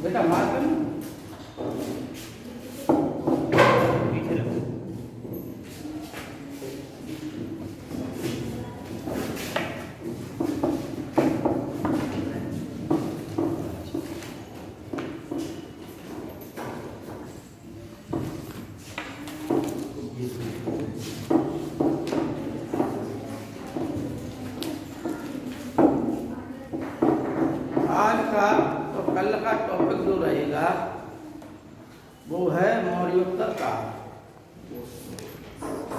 बेटा मार कर आज का तो कल का टॉपिक जो रहेगा वो है मौर्योत्तर काल।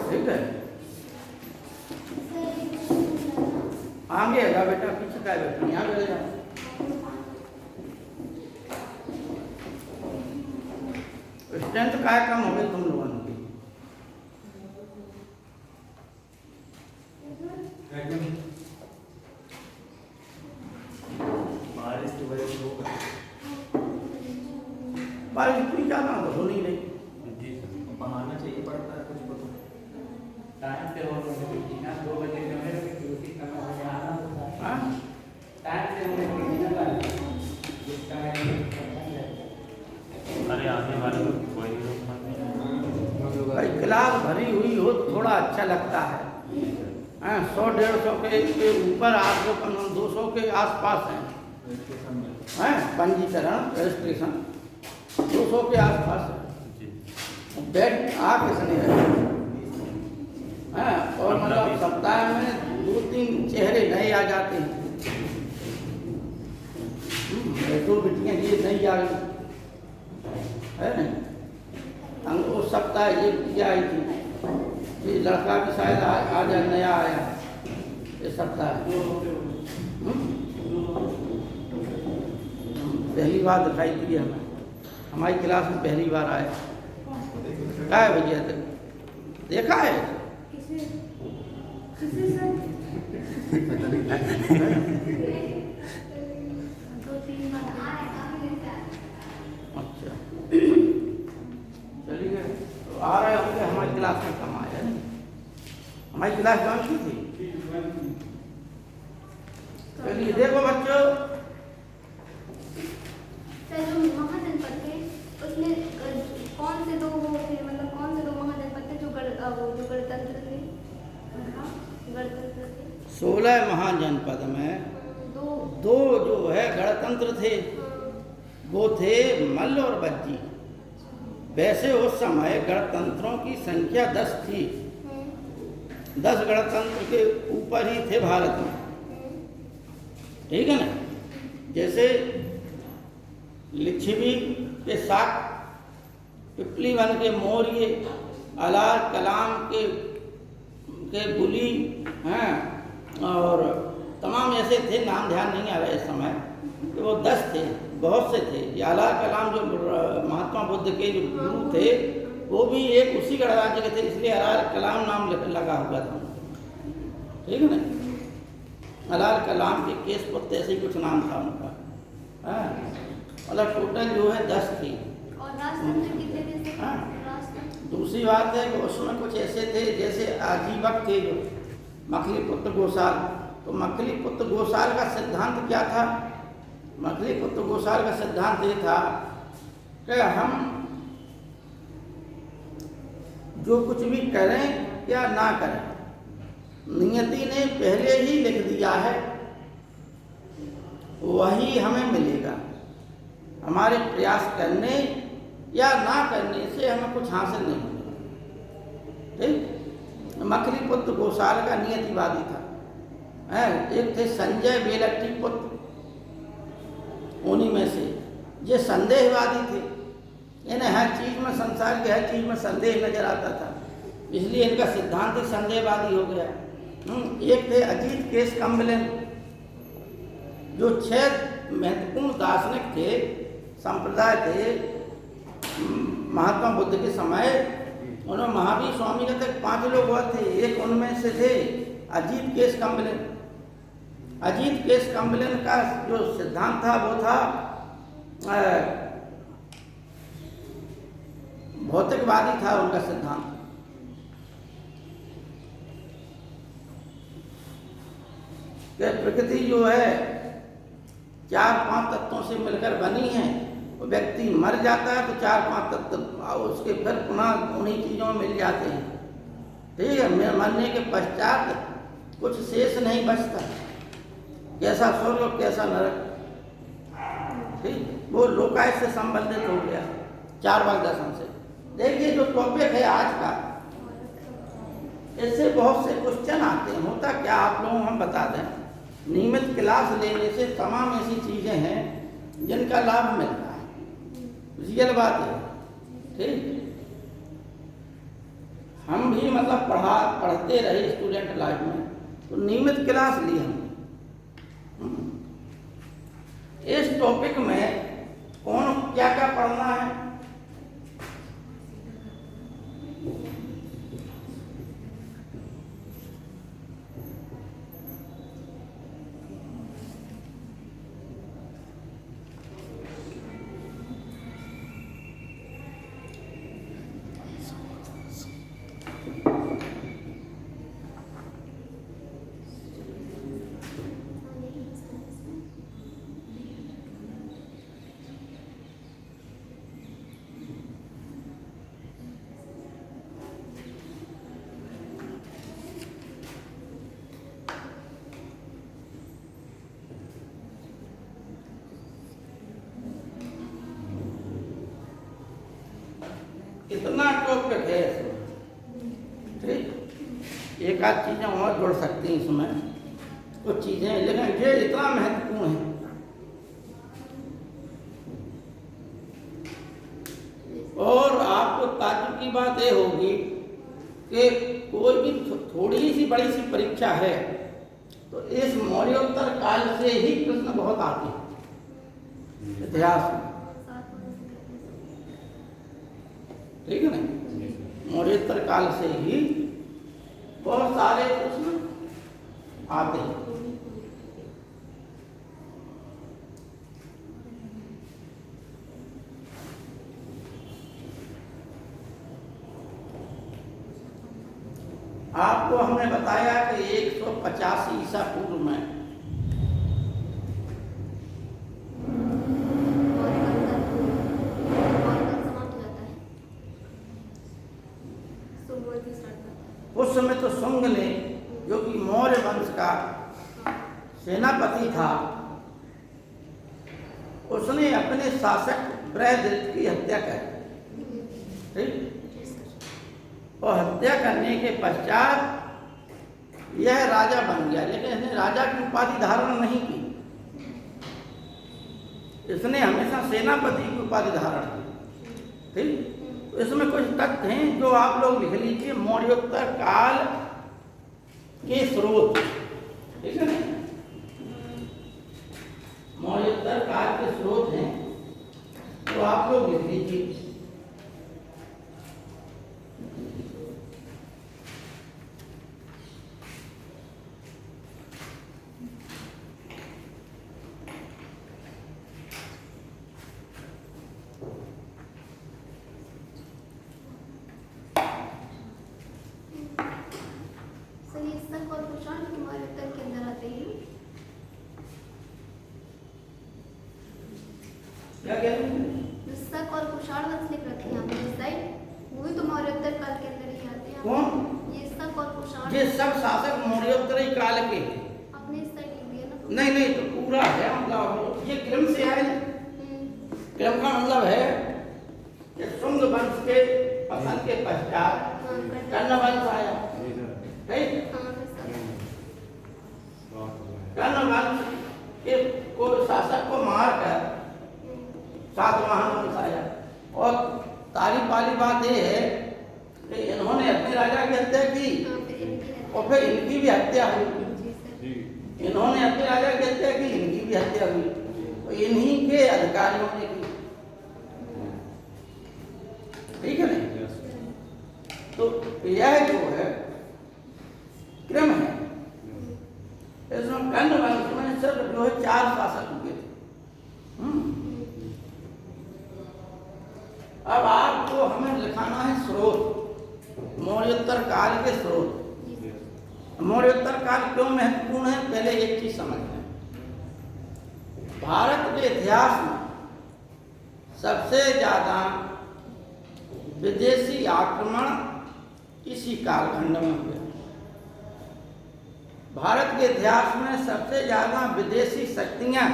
ठीक है, आगे आएगा बेटा, पीछे का बैठा यहाँ बैठ जा। स्ट्रेंथ काय कम हो गई तुम लोगों की? बारिश की वजह से बारिश इतनी ज़्यादा तो हो नहीं रही। बहाना चाहिए पड़ता है कुछ को तो टाइम पे और 2 बजे जो है ड्यूटी करना हो जाना होता है। हाँ टाइम पे होने की नहीं लगा जिसका है अरे आने वाले को कोई नहीं रोक भाई क्लास भरी हुई हो तो थोड़ा अच्छा लगता है। 100-150 के ऊपर आपको 200 के आसपास हैं। पंजीकरण रजिस्ट्रेशन 200 के आसपास है। बेड आ किसने रहे हैं? और मतलब सप्ताह में 2-3 चेहरे नए आ जाते हैं। तो बिटियाँ ये नहीं आ गई है नहीं। हम उस सप्ताह ये बिटिया आई थी, ये लड़का भी शायद आज नया आया इस सप्ताह। पहली बार दिखाई दी हमें, हमारी क्लास में पहली बार आया। क्या है भैया देखा है? अच्छा चलिए, तो आ रहे होंगे। हमारी क्लास में कम आया नहीं, हमारी क्लास कौन सी थी? चलिए देखो बच्चों, महाजनपद थे उसमें कौन से दो वो थे, मतलब कौन से दो महाजनपद थे जो गणतंत्र थे? गणतंत्र थे 16 महाजनपद में दो जो है गणतंत्र थे, वो थे मल्ल और बज्जी। वैसे उस समय गणतंत्रों की संख्या 10 थी। 10 गणतंत्र के ऊपर ही थे भारत में। ठीक है ना? जैसे लिच्छवी के साथ पिपलीवन के मौर्य, अलार कलाम के बुली हैं, और तमाम ऐसे थे, नाम ध्यान नहीं आ रहा इस समय, कि वो 10 थे, बहुत से थे। ये अलार कलाम जो महात्मा बुद्ध के जो गुरु थे, वो भी एक उसी गणराज्य के थे, इसलिए अलार कलाम नाम लगा हुआ था। ठीक है ना? अलार कलाम के केस पुत्र ऐसे ही कुछ नाम था उनका। हाँ, मतलब टोटल जो है 10 थी। और राजतंत्र कितने थे? हाँ। राजतंत्र दूसरी बात है कि उसमें कुछ ऐसे थे जैसे आजीवक थे जो मखलीपुत्र गोसाल। तो मखलीपुत्र गोसाल का सिद्धांत क्या था? मखलीपुत्र गोसाल का सिद्धांत ये था कि हम जो कुछ भी करें या ना करें, नियति ने पहले ही लिख दिया है, वही हमें मिलेगा। हमारे प्रयास करने या ना करने से हमें कुछ हासिल नहीं होगा। ठीक? मखलीपुत्र गोसाल का नियतिवादी था। एक थे संजय बेलट्टी पुत्र, उन्हीं में से ये संदेहवादी थे। इन्हें हर चीज़ में, संसार की हर चीज़ में संदेह नजर आता था, इसलिए इनका सिद्धांत ही संदेहवादी हो गया। एक थे अजीत केस कम्बलन, जो 6 महत्वपूर्ण दार्शनिक थे, संप्रदाय थे महात्मा बुद्ध के समय। उन्होंने महावीर स्वामी के तक 5 लोग हुए थे, एक उनमें से थे अजीत केस कम्बलन। अजीत केस कम्बलन का जो सिद्धांत था वो था भौतिकवादी था उनका सिद्धांत। कि प्रकृति जो है 4-5 तत्वों से मिलकर बनी है, वो व्यक्ति मर जाता है तो 4-5 तत्व उसके फिर पुनः उन्हीं चीज़ों में मिल जाते हैं। ठीक है, मरने के पश्चात कुछ शेष नहीं बचता, कैसा स्वर्ग और कैसा नरक। ठीक, वो लोकाय से संबंधित हो गया चार्वाक दर्शन से। देखिए जो टॉपिक है आज का, इससे बहुत से क्वेश्चन आते हैं। होता क्या, आप लोगों को हम बता दें, नियमित क्लास लेने से तमाम ऐसी चीज़ें हैं जिनका लाभ मिलता है। रियल बात है। ठीक, हम भी मतलब पढ़ते रहे स्टूडेंट लाइफ में, तो नियमित क्लास ली हमने। इस टॉपिक में कौन क्या क्या पढ़ना है, इतना टॉपिक है इसमें। ठीक, एक आध चीज़ें और जुड़ सकती हैं इसमें, कुछ चीज़ें, लेकिन ये इतना महत्वपूर्ण है। और आपको ताज्जुब की बात ये होगी कि कोई भी थोड़ी सी बड़ी सी परीक्षा है तो इस मौर्योत्तर काल से ही प्रश्न बहुत आते हैं इतिहास में। ठीक है ना, मौर्योत्तर काल से ही बहुत सारे प्रश्न आते हैं। आपको हमने बताया कि 185 ईसा पूर्व में उस समय तो शुंग ने, जो कि मौर्य वंश का सेनापति था, उसने अपने शासक बृहदृत की हत्या कर दी। ठीक, और हत्या करने के पश्चात यह राजा बन गया, लेकिन इसने राजा की उपाधि धारण नहीं की। इसने हमेशा सेनापति की उपाधि धारण की। ठीक, इसमें कुछ तथ्य हैं जो आप लोग लिख लीजिए। मौर्योत्तर काल के स्रोत, ठीक है ना, मौर्योत्तर काल के स्रोत हैं तो आप लोग लिख लीजिए। क्या कह रहे हैं? शक और कुषाण वंश लिख रखे हैं आपने इस साइड, वो भी तो मौर्योत्तर काल के अंदर ही आते हैं। कौन? ये शक और कुषाण, ये सब शासक मौर्योत्तरी काल के। आपने इस साइड लिख दिया ना? नहीं नहीं, तो पूरा है, मतलब ये क्रम से है। क्रम का मतलब है कि शुंग वंश के पतन के पश्चात कर्ण वंश आया। ठीक, कर्ण वंश के को शासक को मारकर सातवाहन वंश आया। और तारीफ वाली बात यह है कि इन्होंने अपने राजा की हत्या की और फिर इनकी भी हत्या हुई। इन्होंने अपने राजा की हत्या की, इनकी भी हत्या हुई, तो इन्हीं के अधिकारियों ने की। ठीक है ना, तो यह जो है क्रम है। इसमें कर्ण वंश में सिर्फ जो है 4 शासक हुए थे। अब आपको हमें लिखाना है स्रोत, मौर्योत्तर काल के स्रोत। मौर्योत्तर काल क्यों महत्वपूर्ण है, पहले एक चीज समझ लें। भारत के इतिहास में सबसे ज़्यादा विदेशी आक्रमण इसी कालखंड में हुए। भारत के इतिहास में सबसे ज़्यादा विदेशी शक्तियाँ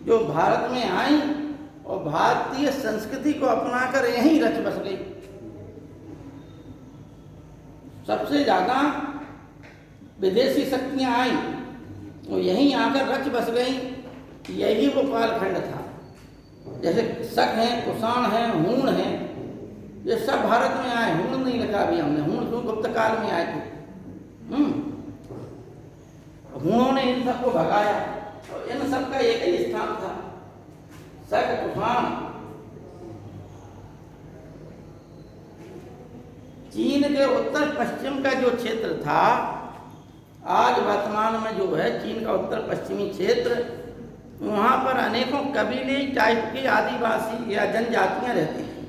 जो भारत में आई और भारतीय संस्कृति को अपनाकर यहीं रच बस गई। सबसे ज़्यादा विदेशी शक्तियाँ आई और यहीं आकर रच बस गई। यही वो कालखंड था। जैसे शक हैं, कुषाण हैं, हूण हैं, ये सब भारत में आए। हूण नहीं लिखा अभी हमने, हूण तो गुप्त काल में आए थे। हूणों ने इन सबको भगाया और इन सबका एक ही स्थान था, शक, कुषाण। चीन के उत्तर पश्चिम का जो क्षेत्र था, आज वर्तमान में जो है चीन का उत्तर पश्चिमी क्षेत्र, वहाँ पर अनेकों कबीले टाइप की आदिवासी या जनजातियाँ रहती थी,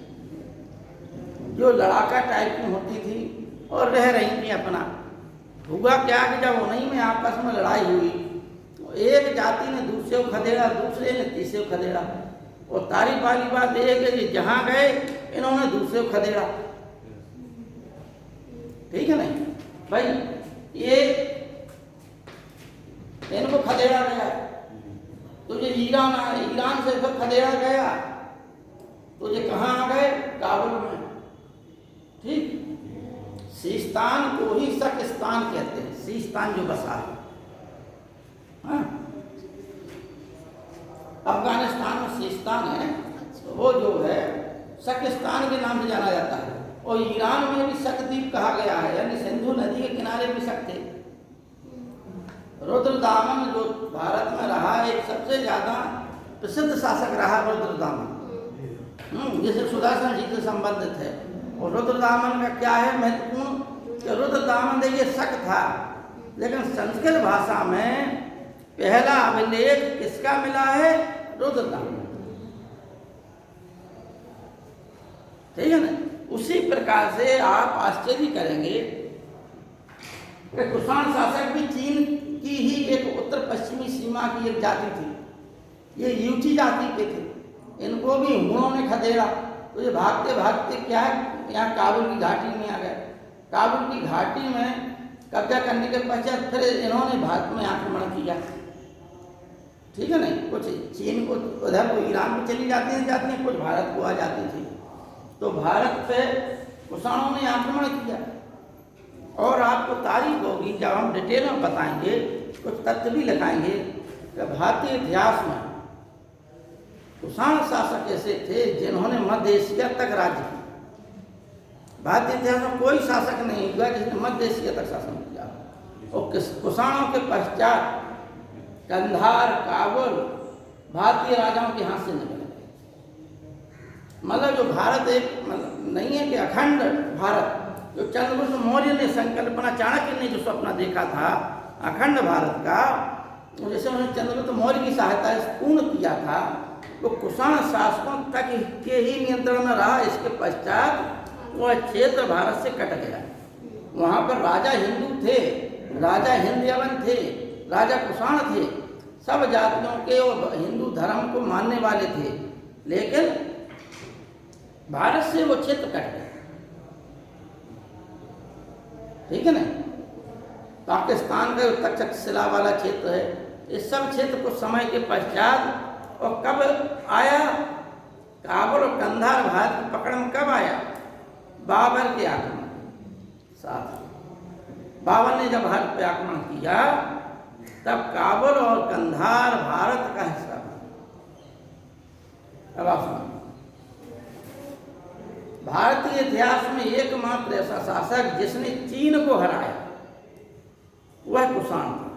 जो लड़ाका टाइप की होती थी और रह रही थी अपना। हुआ क्या कि जब उन्हीं में आपस में लड़ाई हुई, एक जाति ने दूसरे को खदेड़ा, दूसरे ने तीसरे को खदेड़ा, और तारीफ वाली बात यह है कि जहाँ गए इन्होंने दूसरे को खदेड़ा। ठीक है नहीं भाई, ये इनको खदेड़ा गया, तुझे ईरान आए, ईरान से फिर खदेड़ा गया, तुझे कहाँ आ गए? काबुल में। ठीक, सीस्तान को ही शकिस्तान कहते हैं, सीस्तान जो बसा है। हाँ? अफगानिस्तान में सीस्तान है, तो वो जो है शकिस्तान के नाम से जाना जाता है। और ईरान में भी शक्द्वीप कहा गया है, यानी सिंधु नदी के किनारे भी शक थे। रुद्रदामन जो भारत में रहा, एक सबसे ज्यादा प्रसिद्ध शासक रहा रुद्रदामन, जिसे सुदर्शन जी से संबंधित है। और रुद्रदामन का क्या है महत्वपूर्ण, कि रुद्रदामन देखिए शक था, लेकिन संस्कृत भाषा में पहला अभिलेख किसका मिला है? रुद्रदामन। ठीक है ना? उसी प्रकार से आप आश्चर्य करेंगे कि कुषाण शासक भी चीन की ही एक उत्तर पश्चिमी सीमा की एक जाति थी। ये यूटी जाति के थे, इनको भी हूणों ने खदेड़ा। तो ये भागते भागते क्या है, यहाँ काबुल की घाटी में आ गए। काबुल की घाटी में कब्जा करने के पश्चात फिर इन्होंने भारत में आक्रमण किया। ठीक है नहीं, कुछ चीन को उधर को ईरान को चली जाती हैं, कुछ भारत को आ जाती थी। तो भारत पे कुषाणों ने आक्रमण किया। और आपको तारीफ होगी जब हम डिटेल में बताएंगे, कुछ तथ्य भी लगाएंगे कि भारतीय इतिहास में कुषाण शासक ऐसे थे जिन्होंने मध्य एशिया तक राज्य किया। भारतीय इतिहास में कोई शासक नहीं हुआ जिसने मध्य एशिया तक शासन किया। और कुषाणों के पश्चात कंधार, काबुल भारतीय राजाओं के हाथ से निकले। मतलब जो भारत एक मतलब नहीं है कि अखंड भारत, जो चंद्रगुप्त मौर्य ने संकल्पना, चाणक्य ने जो सपना देखा था अखंड भारत का, जैसे उन्होंने चंद्रगुप्त मौर्य की सहायता से पूर्ण किया था, वो कुषाण शासकों तक के ही नियंत्रण में रहा। इसके पश्चात वह क्षेत्र भारत से कट गया। वहाँ पर राजा हिंदू थे, राजा हिंदयवन थे, राजा कुषाण थे, सब जातियों के और हिंदू धर्म को मानने वाले थे, लेकिन भारत से वो क्षेत्र कट गया। ठीक है ना? पाकिस्तान का तक्षशिला वाला क्षेत्र है, इस सब क्षेत्र को समय के पश्चात और कब आया, काबुल और कंधार भारत की पकड़ में कब आया? बाबर के आक्रमण साथ। बाबर ने जब भारत पे आक्रमण किया तब काबुल और कंधार भारत का हिस्सा बना। अब आप सुनिए, भारतीय इतिहास में एकमात्र ऐसा शासक जिसने चीन को हराया वह कुषाण था।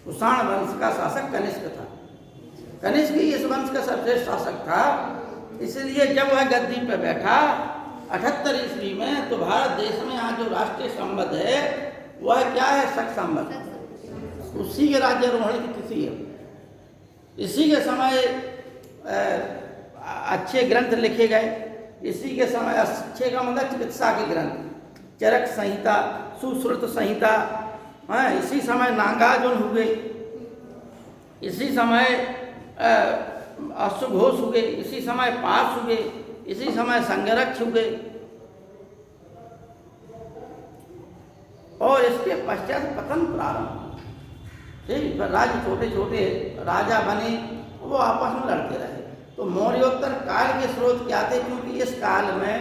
कुषाण वंश का शासक कनिष्क था। कनिष्क ही इस वंश का सर्वश्रेष्ठ शासक था। इसलिए जब वह गद्दी पर बैठा 78 ईस्वी में, तो भारत देश में आज जो राष्ट्रीय संबंध है वह क्या है? शक संबंध। उसी के राज्यारोहण की तिथि है। इसी के समय अच्छे ग्रंथ लिखे गए, इसी के समय अच्छे का मतलब चिकित्सा के ग्रंथ, चरक संहिता, सुश्रुत संहिता, इसी समय नागार्जुन हुए, इसी समय अश्वघोष हुए, इसी समय पास हुए, इसी समय संगरक्ष हुए और इसके पश्चात पतन प्रारंभ। ठीक, फिर राज्य छोटे छोटे राजा बने, वो आपस में लड़ते रहे। तो मौर्योत्तर काल के स्रोत क्या थे? क्योंकि इस काल में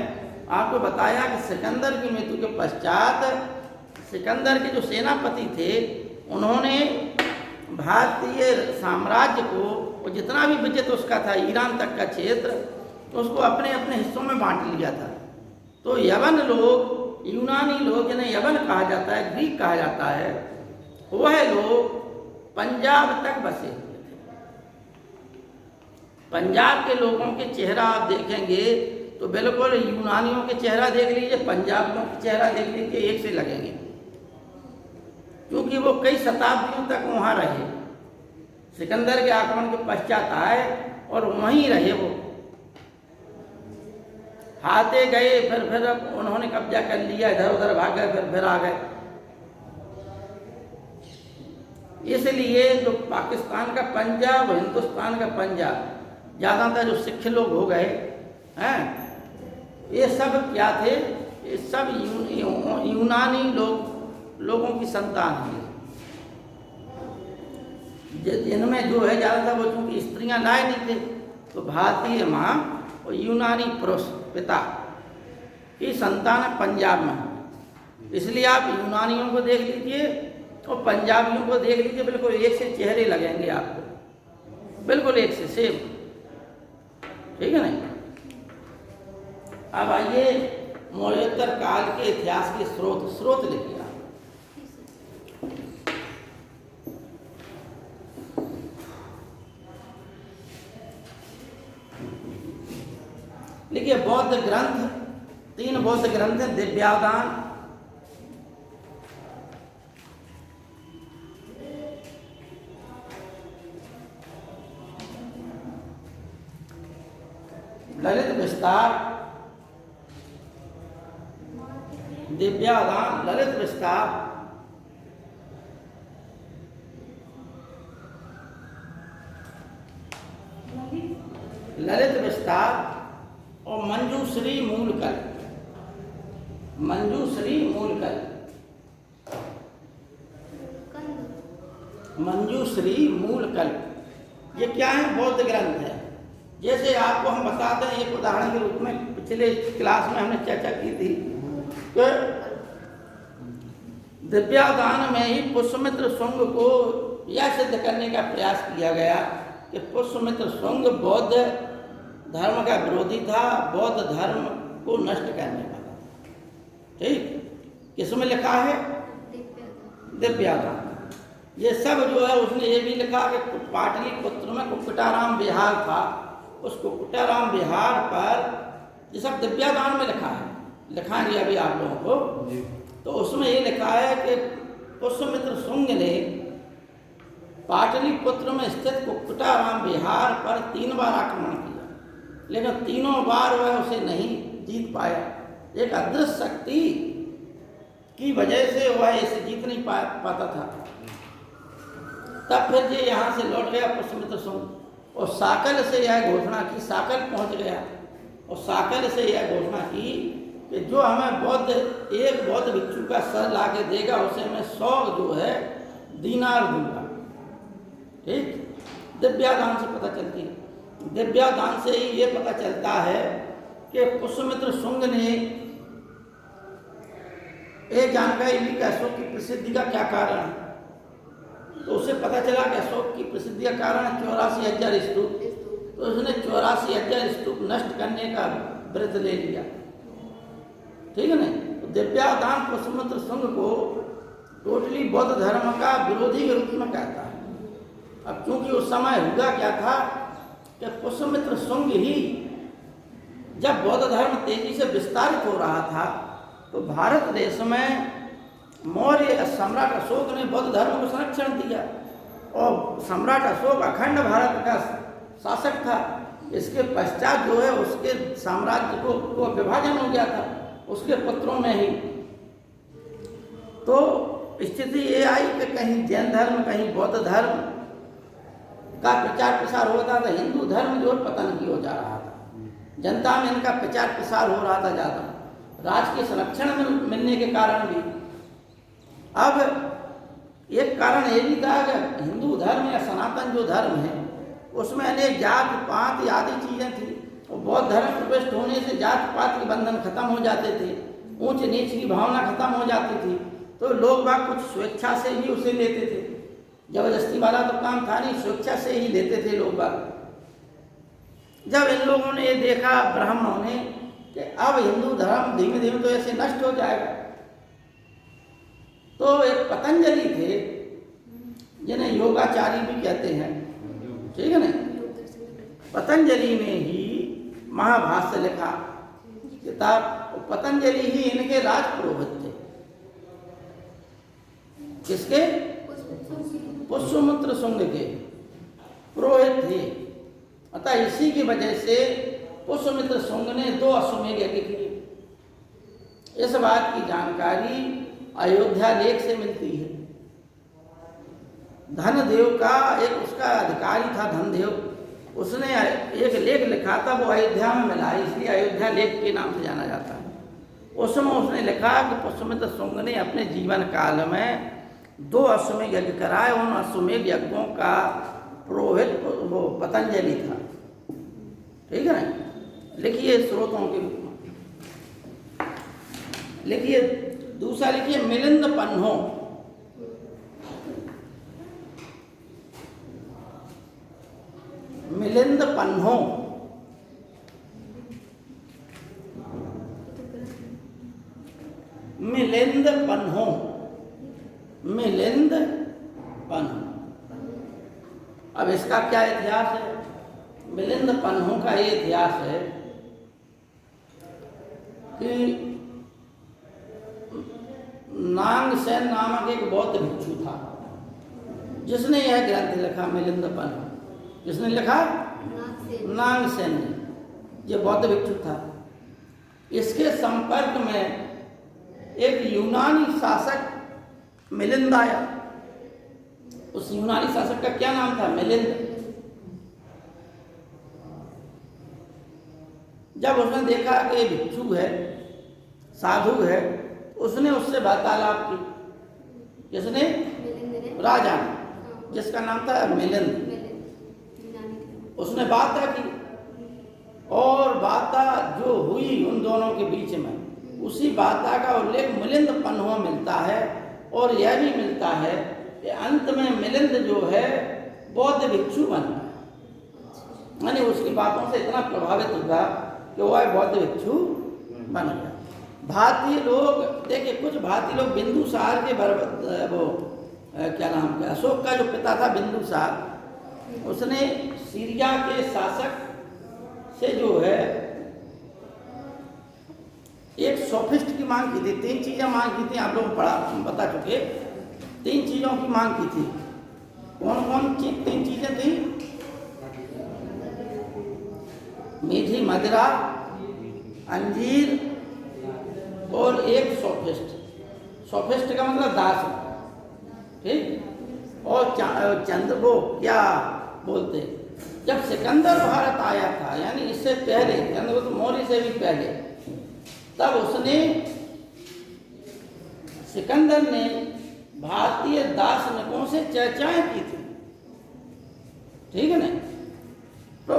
आपको बताया कि सिकंदर की मृत्यु के पश्चात सिकंदर के जो सेनापति थे उन्होंने भारतीय साम्राज्य को, वो जितना भी विजित उसका था ईरान तक का क्षेत्र, उसको अपने अपने हिस्सों में बांट लिया था। तो यवन लोग, यूनानी लोग जिन्हें यवन कहा जाता है, ग्रीक कहा जाता है, वह लोग पंजाब तक बसे हुए थे। पंजाब के लोगों के चेहरा आप देखेंगे तो बिल्कुल यूनानियों के चेहरा देख लीजिए, पंजाबियों के चेहरा देख लीजिए, एक से लगेंगे, क्योंकि वो कई शताब्दियों तक वहाँ रहे। सिकंदर के आक्रमण के पश्चात आए और वहीं रहे। वो आते गए, फिर उन्होंने कब्जा कर लिया, इधर उधर भाग गए, फिर आ गए। इसलिए जो पाकिस्तान का पंजाब, हिंदुस्तान का पंजाब, ज़्यादातर जो सिख लोग हो गए हैं, ये सब क्या थे? ये सब यूनानी लोगों की संतान है, जिनमें जो है ज़्यादातर वो चूँकि स्त्रियाँ लाए नहीं थे, तो भारतीय माँ और यूनानी पुरुष पिता की संतान पंजाब में। इसलिए आप यूनानियों को देख लीजिए और पंजाबियों को देख लीजिए, बिल्कुल एक से चेहरे लगेंगे आपको, बिल्कुल एक से सेम। ठीक है नहीं? अब आइए मौर्योत्तर काल के इतिहास के स्रोत लिखिए आप। लिखिए बौद्ध ग्रंथ, 3 बौद्ध ग्रंथ हैं। दिव्यावदान, ललित विस्तार, दिव्यावदान, ललित विस्तार, ललित विस्तार और मंजूश्री मूलकल। मंजूश्री मूलकल, मंजूश्री मूलकल, ये क्या है? बौद्ध ग्रंथ है। जैसे आपको हम बताते हैं, एक उदाहरण के रूप में पिछले क्लास में हमने चर्चा की थी कि दिव्यावदान में ही पुष्यमित्र शुंग को यह सिद्ध करने का प्रयास किया गया कि पुष्यमित्र शुंग बौद्ध धर्म का विरोधी था, बौद्ध धर्म को नष्ट करने वाला। ठीक, किसमें लिखा है? दिव्यावदान। ये सब जो है उसने ये भी लिखा कि पाटलिपुत्र में कुक्कुटाराम विहार था, उस कुक्कुटाराम विहार पर, ये सब दिव्यावदान में लिखा है, लिखाएंगे अभी आप लोगों को। तो उसमें ये लिखा है कि पुष्यमित्र शुंग ने पाटलिपुत्र में स्थित कुक्कुटाराम विहार पर 3 बार आक्रमण किया, लेकिन तीनों बार वह उसे नहीं जीत पाया। एक अदृश्य शक्ति की वजह से वह इसे जीत नहीं पाता था। तब फिर ये यहाँ से लौट गया पुष्यमित्र शुंग और साकल से यह घोषणा की, साकल पहुँच गया और साकल से यह घोषणा की कि जो हमें एक बौद्ध भिक्षु का सर ला के देगा उसे मैं 100 जो है दीनार दूंगा। ठीक, दिव्यावदान से पता चलती है। दिव्यावदान से ही ये पता चलता है कि पुष्यमित्र शुंग ने एक जानकारी ली कि अशोक की प्रसिद्धि का क्या कारण है। तो उसे पता चला कि अशोक की प्रसिद्धि का कारण है 84,000 स्तूप। तो उसने 84,000 स्तूप नष्ट करने का व्रत ले लिया। ठीक है ना? तो दिव्यावदान पुष्यमित्र शुंग को टोटली बौद्ध धर्म का विरोधी के रूप में कहता है। अब क्योंकि उस समय हुआ क्या था कि पुष्यमित्र शुंग ही जब बौद्ध धर्म तेजी से विस्तारित हो रहा था, तो भारत देश में मौर्य सम्राट अशोक ने बौद्ध धर्म को संरक्षण दिया और सम्राट अशोक अखंड भारत का शासक था। इसके पश्चात जो है उसके साम्राज्य को विभाजन हो गया था उसके पुत्रों में ही। तो स्थिति ये आई कि कहीं जैन धर्म, कहीं बौद्ध धर्म का प्रचार प्रसार होता था, हिंदू धर्म जो पतन की हो जा रहा था, जनता में इनका प्रचार प्रसार हो रहा था ज़्यादा, राज के संरक्षण मिलने के कारण भी। अब एक कारण ये भी था कि हिंदू धर्म या सनातन जो धर्म है उसमें अनेक जात पात आदि चीज़ें थी, और बौद्ध धर्म प्रविष्ट होने से जात पात के बंधन खत्म हो जाते थे, ऊंच नीच की भावना खत्म हो जाती थी, तो लोग बाग कुछ स्वेच्छा से ही उसे लेते थे, जबरदस्ती वाला तो काम था नहीं, स्वेच्छा से ही लेते थे लोग बाग। जब इन लोगों ने ये देखा ब्राह्मणों ने कि अब हिंदू धर्म धीमे धीमे तो ऐसे नष्ट हो जाएगा, तो एक पतंजलि थे जिन्हें योगाचार्य भी कहते हैं, ठीक है ना, पतंजलि ने ही महाभाष्य लिखा किताब। पतंजलि ही इनके राज पुरोहित थे, किसके? पुष्यमित्र शुंग के पुरोहित थे। अतः इसी की वजह से पुष्यमित्र शुंग ने 2 अश्वमेध यज्ञ किए। इस बात की जानकारी अयोध्या लेख से मिलती है। धनदेव का एक उसका अधिकारी था, धनदेव, उसने एक लेख लिखा था, वो अयोध्या में मिला, इसलिए अयोध्या लेख के नाम से जाना जाता है। उसमें उसने लिखा कि पुष्यमित्र शुंग ने अपने जीवन काल में 2 अश्वमेध यज्ञ कराए, उन अश्वमेध यज्ञों का पुरोहित वो पतंजलि था, ठीक है ना। लिखिए स्रोतों के रूप में, लिखिए दूसरा लिखिए मिलिंद पन्हो, मिलिंद पन्हो, मिलिंद पन्हो, मिलिंद पन्हो। अब इसका क्या इतिहास है? मिलिंद पन्हो का ये इतिहास है कि नागसेन नामक एक बौद्ध भिक्षु था जिसने यह ग्रंथ लिखा, मिलिंद पन्हो। किसने लिखा? नागसेन ने। यह बौद्ध भिक्षु था। इसके संपर्क में एक यूनानी शासक मिलिंद आया। उस यूनानी शासक का क्या नाम था? मिलिंद। जब उसने देखा कि भिक्षु है, साधु है, उसने उससे वार्तालाप की। किसने? राजा ने, जिसका नाम था मिलिंद। उसने वार्ता की और वार्ता जो हुई उन दोनों के बीच में, उसी वार्ता का उल्लेख मिलिंद पन्हो मिलता है। और यह भी मिलता है कि अंत में मिलिंद जो है बौद्ध भिक्षु बन गया, यानी उसकी बातों से इतना प्रभावित हुआ कि वह बौद्ध भिक्षु बन गया। भारतीय लोग देखिए, कुछ भारतीय लोग बिंदुसार के वो क्या नाम है, अशोक का जो पिता था बिंदुसार, उसने सीरिया के शासक से जो है एक सोफिस्ट की मांग की थी। 3 चीजें मांग की थी, आप लोग बता चुके। 3 चीजों की मांग की थी। कौन कौन 3 चीजें थी? मीठी मदिरा, अंजीर और एक सोफिस्ट। सोफिस्ट का मतलब दास, ठीक। और चंद्र वो क्या बोलते, जब सिकंदर भारत आया था, यानी इससे पहले, चंद्रगुप्त मौर्य से भी पहले, तब उसने, सिकंदर ने भारतीय दार्शनिकों से चर्चाएं की थी, ठीक है ना। तो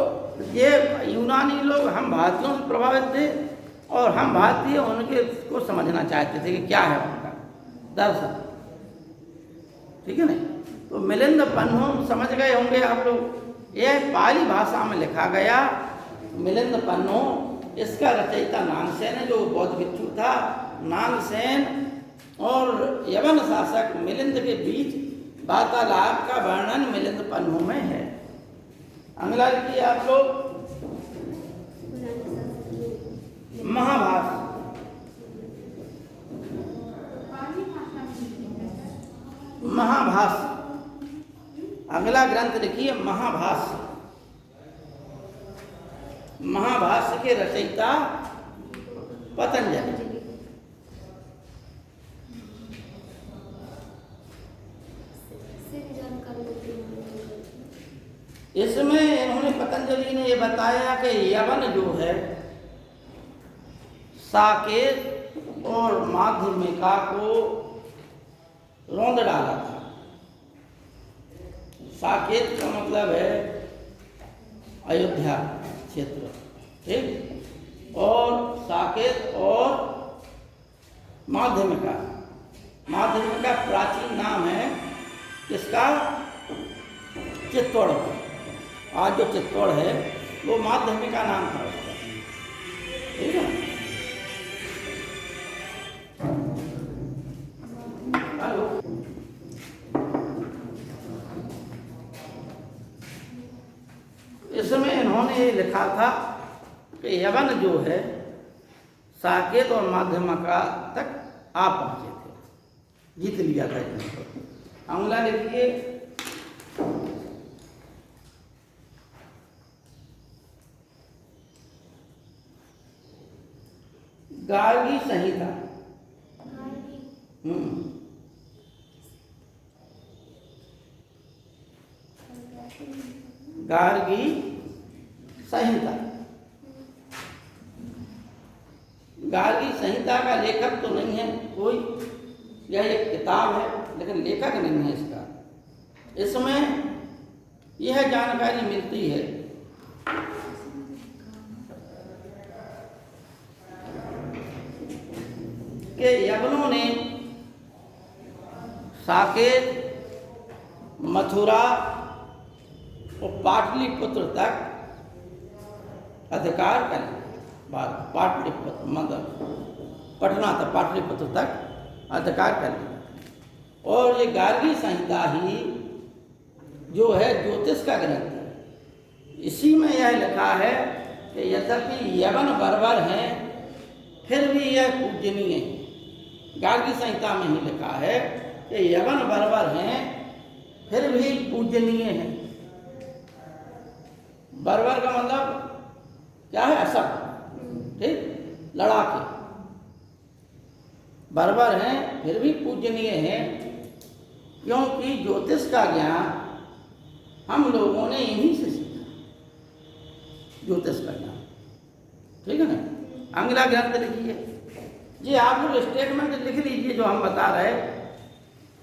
ये यूनानी लोग हम भारतीयों से प्रभावित थे और हम भारतीय उनके को समझना चाहते थे कि क्या है उनका दर्शन, ठीक है ना। तो मिलिंद पन्हो समझ गए होंगे आप लोग। यह पाली भाषा में लिखा गया मिलिंद पन्हो। इसका रचयिता नागसेन है, जो बौद्ध भिक्षु था। नागसेन और यवन शासक मिलिंद के बीच वार्तालाप का वर्णन मिलिंद पन्हो में है। अगला लिखिए आप लोग, महाभाष्य। महाभाष्य अगला ग्रंथ लिखिए, महाभाष्य। महाभाष्य के रचयिता पतंजलि। इसमें इन्होंने पतंजलि ने ये बताया कि यवन जो है साकेत और माध्यमिका को रौंद डाला था। साकेत का मतलब है अयोध्या क्षेत्र, ठीक, और साकेत और माध्यमिका, माध्यमिका प्राचीन नाम है किसका? चित्तौड़ का। आज जो चित्तौड़ है वो माध्यमिका नाम था उसका, ठीक है। हेलो, इसमें इन्होंने ये लिखा था कि यवन जो है साकेत और माध्यमिका तक आ पहुंचे थे, जीत लिया था इनको। अगला लिखिए, गार्गी संहिता। गार्गी संहिता। गार्गी संहिता का लेखक तो नहीं है कोई, यह एक किताब है लेकिन लेखक नहीं है इसका। इसमें यह जानकारी मिलती है कि यवनों ने साकेत, मथुरा और पाटलिपुत्र तक अधिकार कर लिया। पाटलिपुत्र मतलब पटना तक, पाटलिपुत्र तक अधिकार कर लिया। और ये गार्गी संहिता ही जो है ज्योतिष का ग्रंथ है। इसी में यह लिखा है कि यद्यपि यवन बर्बर हैं फिर भी यह पूजनीय है। गार्गी संहिता में ही लिखा है कि यवन बर्बर हैं फिर भी पूजनीय है। बर्बर का मतलब क्या है? असक, ठीक, लड़ाके। बर्बर हैं फिर भी पूजनीय हैं, क्योंकि ज्योतिष का ज्ञान हम लोगों ने इन्हीं से सीखा, ज्योतिष का ज्ञान, ठीक है ना। अगला ग्रंथ लिखिए जी, आप लोग स्टेटमेंट लिख लीजिए जो हम बता रहे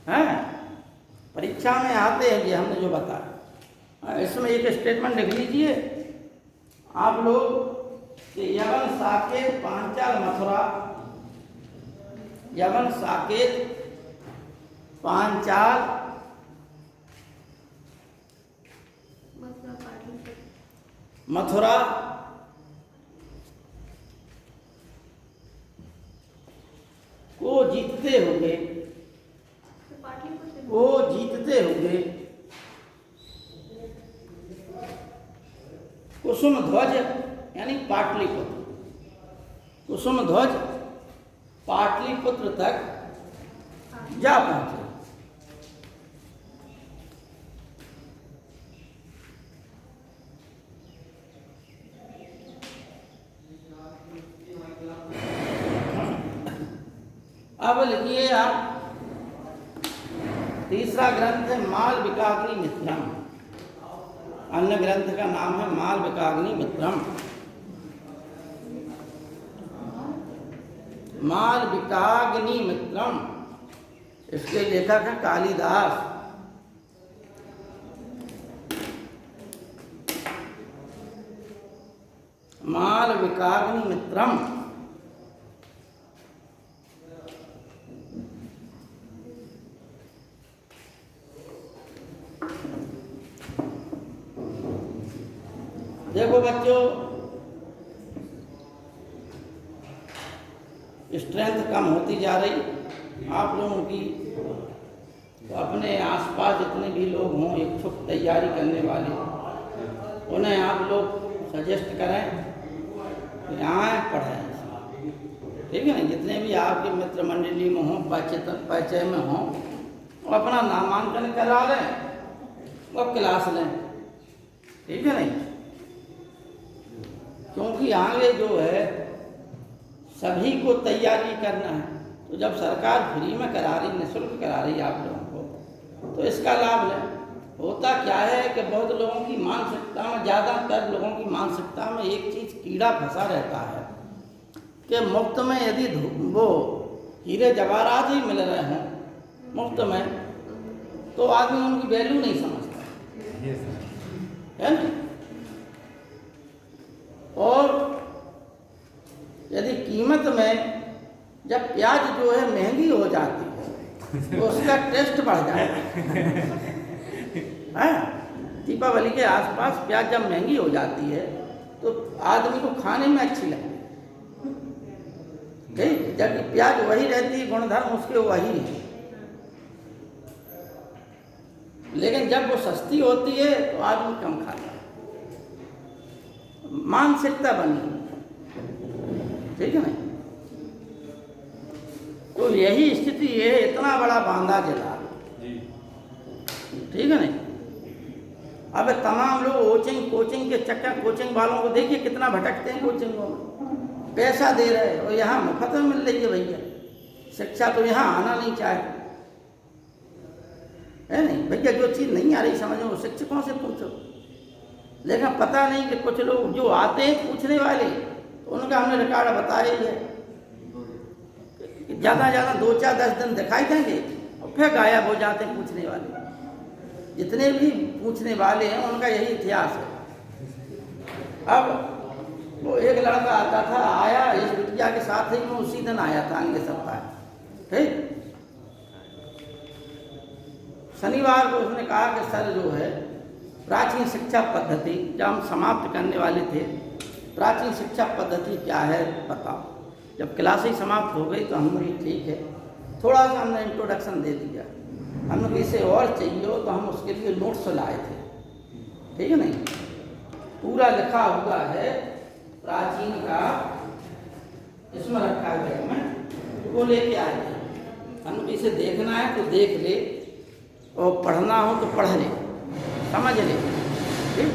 हैं, परीक्षा में आते हैं ये हमने जो बताया। इसमें एक स्टेटमेंट लिख लीजिए आप लोग कि यवन, साकेत, पांचाल, मथुरा, यवन, साकेत, पांचाल, मथुरा को जीतते हुए, कुसुम ध्वज यानी पाटलिपुत्र, कुसुम ध्वज पाटलिपुत्र तक जा पहुंचे। अब लिखिए आप, तीसरा ग्रंथ है मालविकाग्नि मित्रम। अन्य ग्रंथ का नाम है मालविकाग्नि मित्रम। मालविकाग्नि मित्रम, इसके लेखक हैं कालिदास। मालविकाग्नि मित्रम। देखो बच्चों, स्ट्रेंथ कम होती जा रही आप लोगों की, तो अपने आसपास जितने भी लोग हों इच्छुक तैयारी करने वाले, उन्हें आप लोग सजेस्ट करें कि आएँ पढ़ें, ठीक है ना। जितने भी आपके मित्र मंडली में हों, परिचय में हों, वो अपना नामांकन करा लें और क्लास लें, ठीक है नहीं। क्योंकि आगे जो है सभी को तैयारी करना है, तो जब सरकार फ्री में करा रही, निःशुल्क करा रही आप लोगों को, तो इसका लाभ लें, होता क्या है कि बहुत लोगों की मानसिकता में, ज़्यादातर लोगों की मानसिकता में एक चीज़ कीड़ा फंसा रहता है कि मुफ्त में यदि वो हीरे जवाहरात ही मिल रहे हैं मुफ्त में, तो आदमी उनकी वैल्यू नहीं समझता, है ना। और यदि कीमत में जब प्याज जो है महंगी हो जाती है तो उसका टेस्ट बढ़ जाता है। दीपावली के आसपास प्याज जब महंगी हो जाती है तो आदमी को खाने में अच्छी लगती है, ठीक। जबकि प्याज वही रहती है, गुणधर्म उसके वही है, लेकिन जब वो सस्ती होती है तो आदमी कम खाता है। मानसिकता बनी, ठीक है ना। तो यही स्थिति है, इतना बड़ा बांधा जिला, ठीक है ना। अब तमाम लोग कोचिंग के चक्कर, कोचिंग वालों को देखिए कितना भटकते हैं कोचिंगों में, पैसा दे रहे हैं और यहाँ मुफ्त में मिल रही है भैया शिक्षा, तो यहाँ आना नहीं चाहते, है नहीं भैया। जो चीज़ नहीं आ रही समझ में वो शिक्षकों से पूछो, लेकिन पता नहीं कि कुछ लोग जो आते हैं पूछने वाले, तो उनका हमने रिकॉर्ड बताया ही है, ज़्यादा ज़्यादा 2-4-10 दिन दिखाई देंगे और फिर गायब हो जाते हैं पूछने वाले। जितने भी पूछने वाले हैं उनका यही इतिहास है। अब वो एक लड़का आता था, आया इस बिटिया के साथ ही, मैं उसी दिन आया था अगले सप्ताह, ठीक। शनिवार को उसने कहा कि सर जो है प्राचीन शिक्षा पद्धति जब हम समाप्त करने वाले थे, प्राचीन शिक्षा पद्धति क्या है बताओ। जब क्लास ही समाप्त हो गई तो हमने ठीक है, थोड़ा सा हमने इंट्रोडक्शन दे दिया, हमने किसी और चाहिए हो तो हम उसके लिए नोट्स लाए थे, ठीक है नहीं। पूरा लिखा हुआ है प्राचीन का, इसमें रखा है में, वो लेके आए थे। हमने इसे देखना है तो देख ले और पढ़ना हो तो पढ़ ले, समझ ले, ठीक।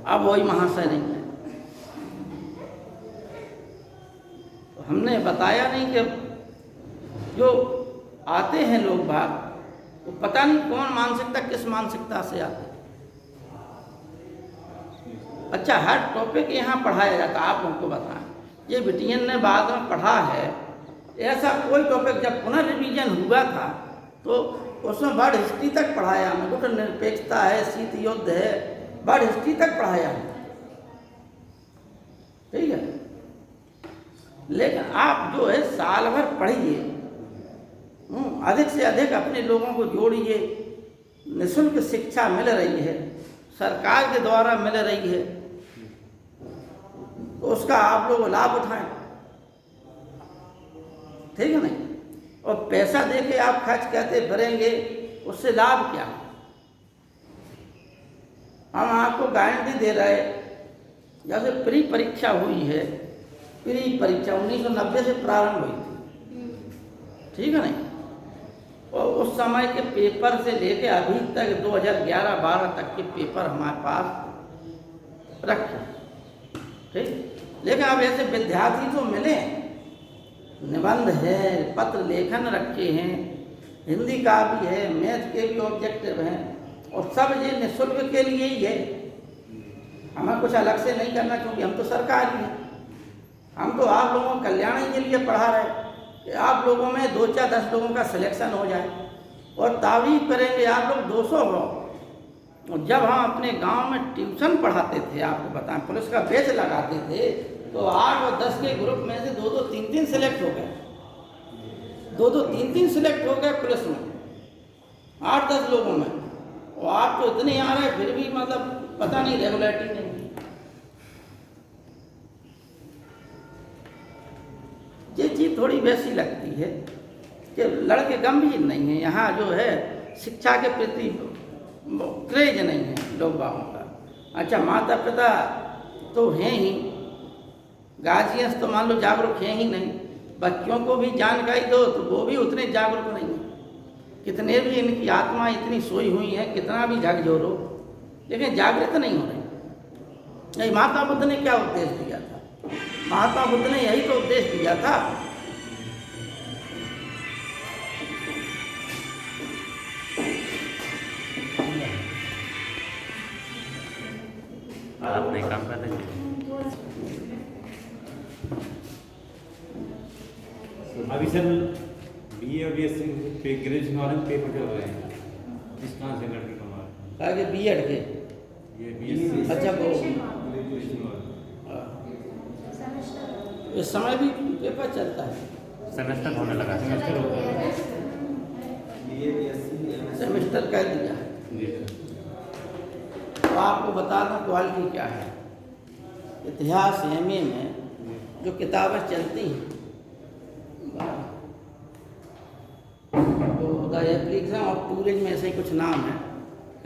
अब वही महाशय नहीं है, तो हमने बताया नहीं कि जो आते हैं लोग बाहर, वो पता नहीं कौन मानसिकता, किस मानसिकता से आते। अच्छा, हर टॉपिक यहाँ पढ़ाया जाता, आप हमको बताएं, ये बिटियन ने बाद में पढ़ा है, ऐसा कोई टॉपिक जब पुनः रिवीजन हुआ था तो उसमें वर्ल्ड हिस्ट्री तक पढ़ाया हमें, गुट निरपेक्षता है, शीत युद्ध है, वर्ल्ड हिस्ट्री तक पढ़ाया हमें, ठीक है। लेकिन आप जो है साल भर पढ़िए, अधिक से अधिक अपने लोगों को जोड़िए, निःशुल्क शिक्षा मिल रही है, सरकार के द्वारा मिल रही है, तो उसका आप लोग लाभ उठाएं, ठीक है नहीं। और पैसा दे के आप खर्च करते फिरेंगे, उससे लाभ क्या। हम आपको गारंटी दे रहे, जैसे प्री परीक्षा हुई है, प्री परीक्षा 1990 से प्रारंभ हुई थी, ठीक है नहीं। और उस समय के पेपर से लेके अभी तक 2011-12 तक के पेपर हमारे पास रखे, ठीक। लेकिन अब ऐसे विद्यार्थी तो मिले, निबंध है, पत्र लेखन रखे हैं, हिंदी का भी है, मैथ के भी ऑब्जेक्टिव हैं, और सब ये निःशुल्क के लिए ही है। हमें कुछ अलग से नहीं करना, क्योंकि हम तो सरकारी हैं, हम तो आप लोगों के कल्याण के लिए पढ़ा रहे कि आप लोगों में 2-4-10 लोगों का सिलेक्शन हो जाए, और तारीफ करेंगे आप लोग 200 हो। और जब हम अपने गांव में ट्यूशन पढ़ाते थे, आपको बताएं, पुलिस का बैच लगाते थे, तो 8 और 10 के ग्रुप में से 2-2, 3-3 सिलेक्ट हो गए, 2-2, 3-3 सिलेक्ट हो गए पुलिस में, 8-10 लोगों में। और आप तो इतने आ रहे फिर भी मतलब पता नहीं रेगुलरिटी नहीं। ये चीज़ थोड़ी वैसी लगती है कि लड़के गंभीर नहीं हैं, यहाँ जो है शिक्षा के प्रति क्रेज नहीं है लोग बागों का। अच्छा, माता पिता तो हैं ही, गार्जियंस तो मान लो जागरूक हैं ही नहीं, बच्चों को भी जानकारी दो तो वो भी उतने जागरूक नहीं हैं। कितने भी इनकी आत्मा इतनी सोई हुई है, कितना भी झकझोरो, लेकिन जागृत नहीं हो रही। नहीं, महात्मा बुद्ध ने क्या उपदेश दिया था? महात्मा बुद्ध ने यही तो उपदेश दिया था, अभी सर BA और BSc पे ग्रेजुएशन वाले पेपर चल रहे हैं, इस कहाँ से लड़के कमा रहे आगे B.Ed के हैं? ये BSc अच्छा वो ग्रेजुएशन वाले सेमेस्टर इस समय भी पेपर चलता है, सेमेस्टर होने लगा, सेमेस्टर हो गया। सेमेस्टर कह दिया है। जी सर। तो आपको बता दूं क्वालिटी क्या है। इतिहास MA में जो किताबें चलती हैं तो द एप्लीकेशन ऑफ टूरिज्म ऐसे ही कुछ नाम है।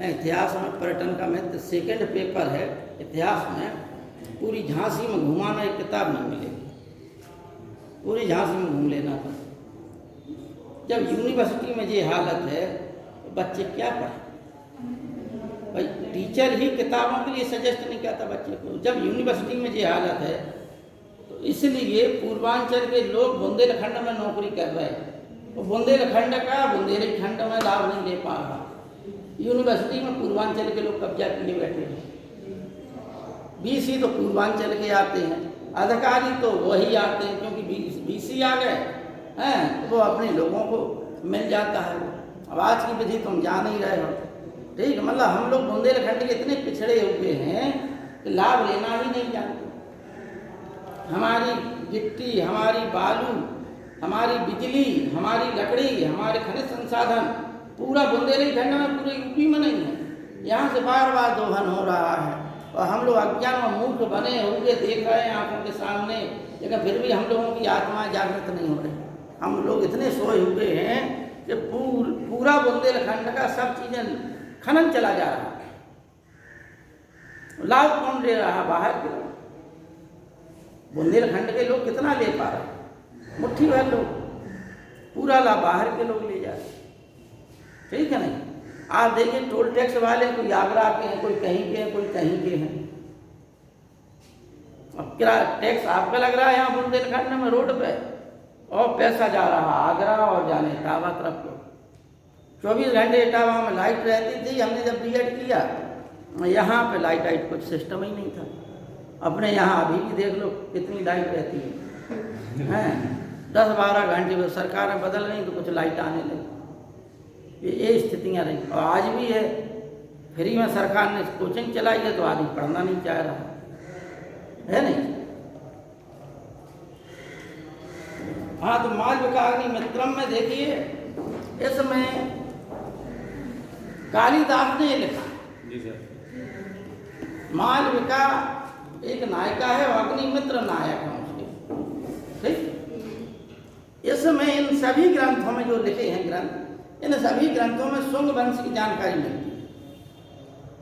इतिहास में पर्यटन का महत्व सेकेंड पेपर है। इतिहास में पूरी झांसी में घुमाना एक किताब नहीं मिलेगी, पूरी झांसी में घूम लेना था। जब यूनिवर्सिटी में ये हालत है तो बच्चे क्या पढ़ें? भाई टीचर ही किताबों के लिए सजेस्ट नहीं करता बच्चे को। जब यूनिवर्सिटी में ये हालत है तो इसलिए पूर्वांचल के लोग बुंदेलखंड में नौकरी कर रहे हैं, तो बुंदेलखंड का बुंदेलखंड में लाभ नहीं ले पा रहा। यूनिवर्सिटी में पूर्वांचल के लोग कब्जा किए बैठे हैं। BC तो पूर्वांचल के आते हैं, अधिकारी तो वही आते हैं क्योंकि BC आ गए हैं तो वो अपने लोगों को मिल जाता है। अब आज की विधि तुम जान ही रहे हो, ठीक। मतलब हम लोग बुंदेलखंड के इतने पिछड़े हुए हैं कि लाभ लेना ही नहीं जानते। हमारी गिट्टी, हमारी बालू, हमारी बिजली, हमारी लकड़ी, हमारे खनिज संसाधन पूरा बुंदेलखंड में, पूरे यूपी में नहीं है। यहाँ से बार बार दोहन हो रहा है और हम लोग अज्ञान में मूर्ख बने हुए देख रहे हैं आंखों के सामने, लेकिन फिर भी हम लोगों की आत्माएं जागृत नहीं हो रही। हम लोग इतने सोए हुए हैं कि पूरा बुंदेलखंड का सब चीज़ें खनन चला जा रहा है। लाभ कौन ले रहा? बाहर के लोग। बुंदेलखंड के लोग कितना ले पा रहे हैं? मुट्ठी भर लोग, पूरा लाभ बाहर के लोग ले जा रहे हैं, ठीक है नहीं। आप देखिए टोल टैक्स वाले कोई आगरा के हैं, कोई कहीं के हैं, कोई कहीं के हैं। अब क्या टैक्स आपका लग रहा है यहाँ बुंदेलखंड में रोड पे, और पैसा जा रहा आगरा और जाने इटावा तरफ को। 24 घंटे इटावा में लाइट रहती थी। हमने जब B.Ed किया यहाँ पे लाइट कुछ सिस्टम ही नहीं था। अपने यहाँ अभी भी देख लो कितनी लाइट रहती है, 10-12 घंटे में सरकारें बदल गई तो कुछ लाइट आने लगी। ये स्थितियाँ रही और आज भी है। फ्री में सरकार ने कोचिंग चलाई है तो आदमी पढ़ना नहीं चाह रहा है नहीं। हाँ, तो मालविकाग्नि मित्रम में देखिए, इसमें कालिदास ने लिखा जी सर। मालविका एक नायिका है और अग्निमित्र नायक है उसके, ठीक। इसमें इन सभी ग्रंथों में जो लिखे हैं ग्रंथ, इन सभी ग्रंथों में शुंग वंश की जानकारी मिलती है।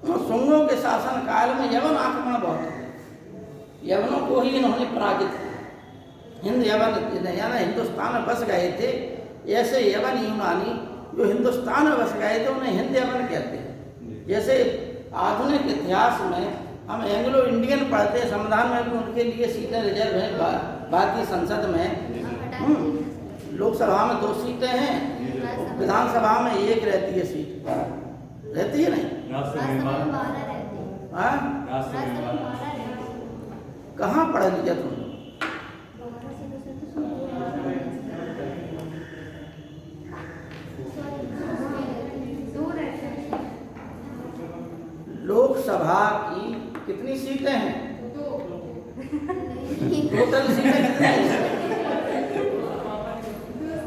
और शुंगों के शासन काल में यवन आक्रमण बहुत थे। यवनों को ही इन्होंने पराजित किया। हिंद यवन यानी हिंदुस्तान में बस गए थे, ऐसे यवन यूनानी जो हिंदुस्तान में बस गए थे उन्हें हिंद यवन कहते हैं। जैसे आधुनिक इतिहास में हम एंग्लो इंडियन पढ़ते हैं, संविधान में भी उनके लिए सीटें रिजर्व हैं। भारतीय संसद में लोकसभा में 2 सीटें हैं, विधानसभा में 1 रहती है सीट, रहती है नहीं? हाँ, कहाँ पढ़ लिया तुम? लोकसभा की कितनी सीटें हैं? टोटल सीटें कितनी हैं?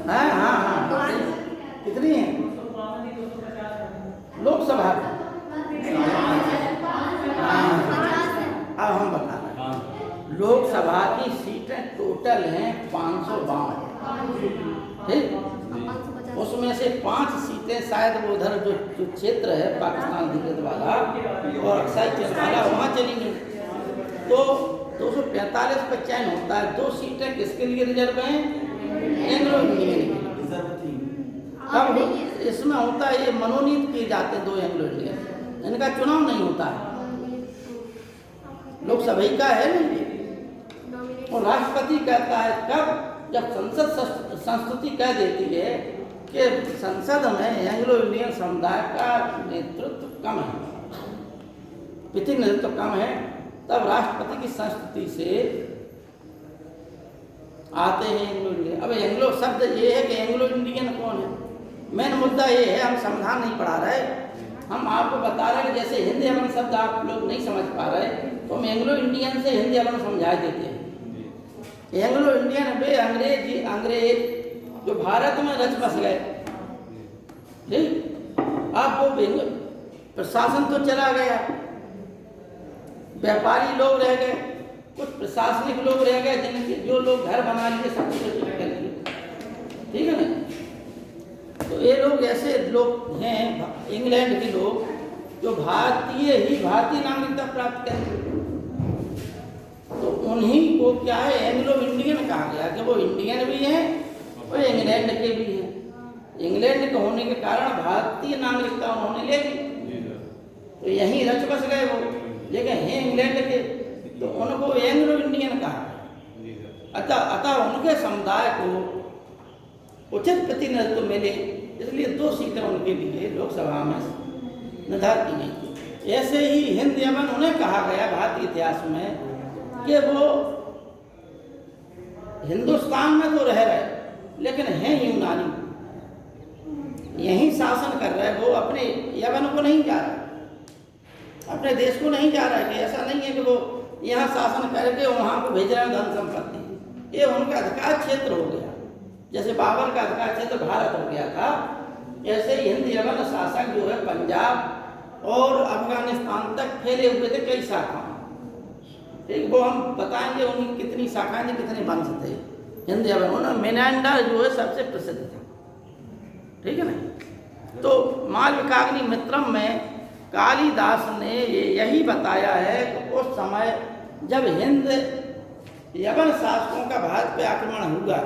हाँ, कितनी हैं लोकसभा की? अब हम बता रहे हैं, लोकसभा की सीटें टोटल हैं 552, ठीक। उसमें से 5 सीटें शायद वो उधर जो क्षेत्र है पाकिस्तान अधिकृत वाला और अक्साई क्षेत्र वाला वहाँ चली गई। तो 245 पर चयन होता है। 2 सीटें किसके लिए रिजर्व हैं? एंग्लो इंडियन के लिए। तब इसमें होता है, ये मनोनीत किए जाते हैं 2 एंग्लो इंडियन, इनका चुनाव नहीं होता है, लोकसभा का है नहीं। और राष्ट्रपति कहता है कब? जब संसद संस्तुति कह देती है कि संसद में एंग्लो इंडियन समुदाय का नेतृत्व कम है, वित्तीय नेतृत्व कम है, तब राष्ट्रपति की संस्तुति से आते हैं एंग्लो इंडियन। अब एंग्लो शब्द ये है कि एंग्लो इंडियन कौन है? मेन मुद्दा ये है, हम संविधान नहीं पढ़ा रहे, हम आपको बता रहे हैं कि जैसे हिंदी अवन शब्द आप लोग नहीं समझ पा रहे तो हम एंग्लो इंडियन से हिंदी अवन समझा देते हैं। एंग्लो इंडियन वे अंग्रेज जो भारत में रच बस गए, ठीक। अब वो प्रशासन तो चला गया, व्यापारी लोग रह गए, कुछ प्रशासनिक लोग रह गए, जिनके जो लोग घर बना लिए, सब कुछ कर लिए, ठीक है ना। तो ये लोग ऐसे लोग हैं इंग्लैंड के लोग जो भारतीय नागरिकता प्राप्त करेंगे, तो उन्हीं को क्या है एंग्लो इंडियन कहा गया कि वो इंडियन भी हैं और इंग्लैंड के भी हैं। इंग्लैंड के होने के कारण भारतीय नागरिकता उन्होंने ले ली, तो यहीं रच बस गए वो, लेकिन हैं इंग्लैंड के, तो उनको एंग्लो इंडियन कहा। अतः उनके समुदाय को उचित प्रतिनिधित्व मिले, इसलिए 2 सीटें उनके लिए लोकसभा में निर्धारित की गई थी। ऐसे ही हिंद यवन उन्हें कहा गया भारतीय इतिहास में कि वो हिंदुस्तान में तो रह रहे लेकिन हैं यूनानी, यहीं शासन कर रहे, वो अपने यवन को नहीं जा रहा, अपने देश को नहीं जा रहा है। कि ऐसा नहीं है कि वो यहाँ शासन करके वहाँ को भेज रहे हैं धन संपत्ति, ये उनका अधिकार क्षेत्र हो गया। जैसे बाबर का अधिकार क्षेत्र भारत हो गया था, ऐसे ही हिंद यवन शासक जो है पंजाब और अफगानिस्तान तक फैले हुए थे, कई शाखाएं, ठीक। वो हम बताएंगे उनकी कितनी शाखाएं थी, कितने वंश थे हिंद यवन। उन्होंने मेनांडर जो है सबसे प्रसिद्ध था, ठीक है ना। तो मालविकाग्नि मित्रम में कालिदास ने यही बताया है कि उस समय जब हिंद यवन शासकों का भारत पे आक्रमण हुआ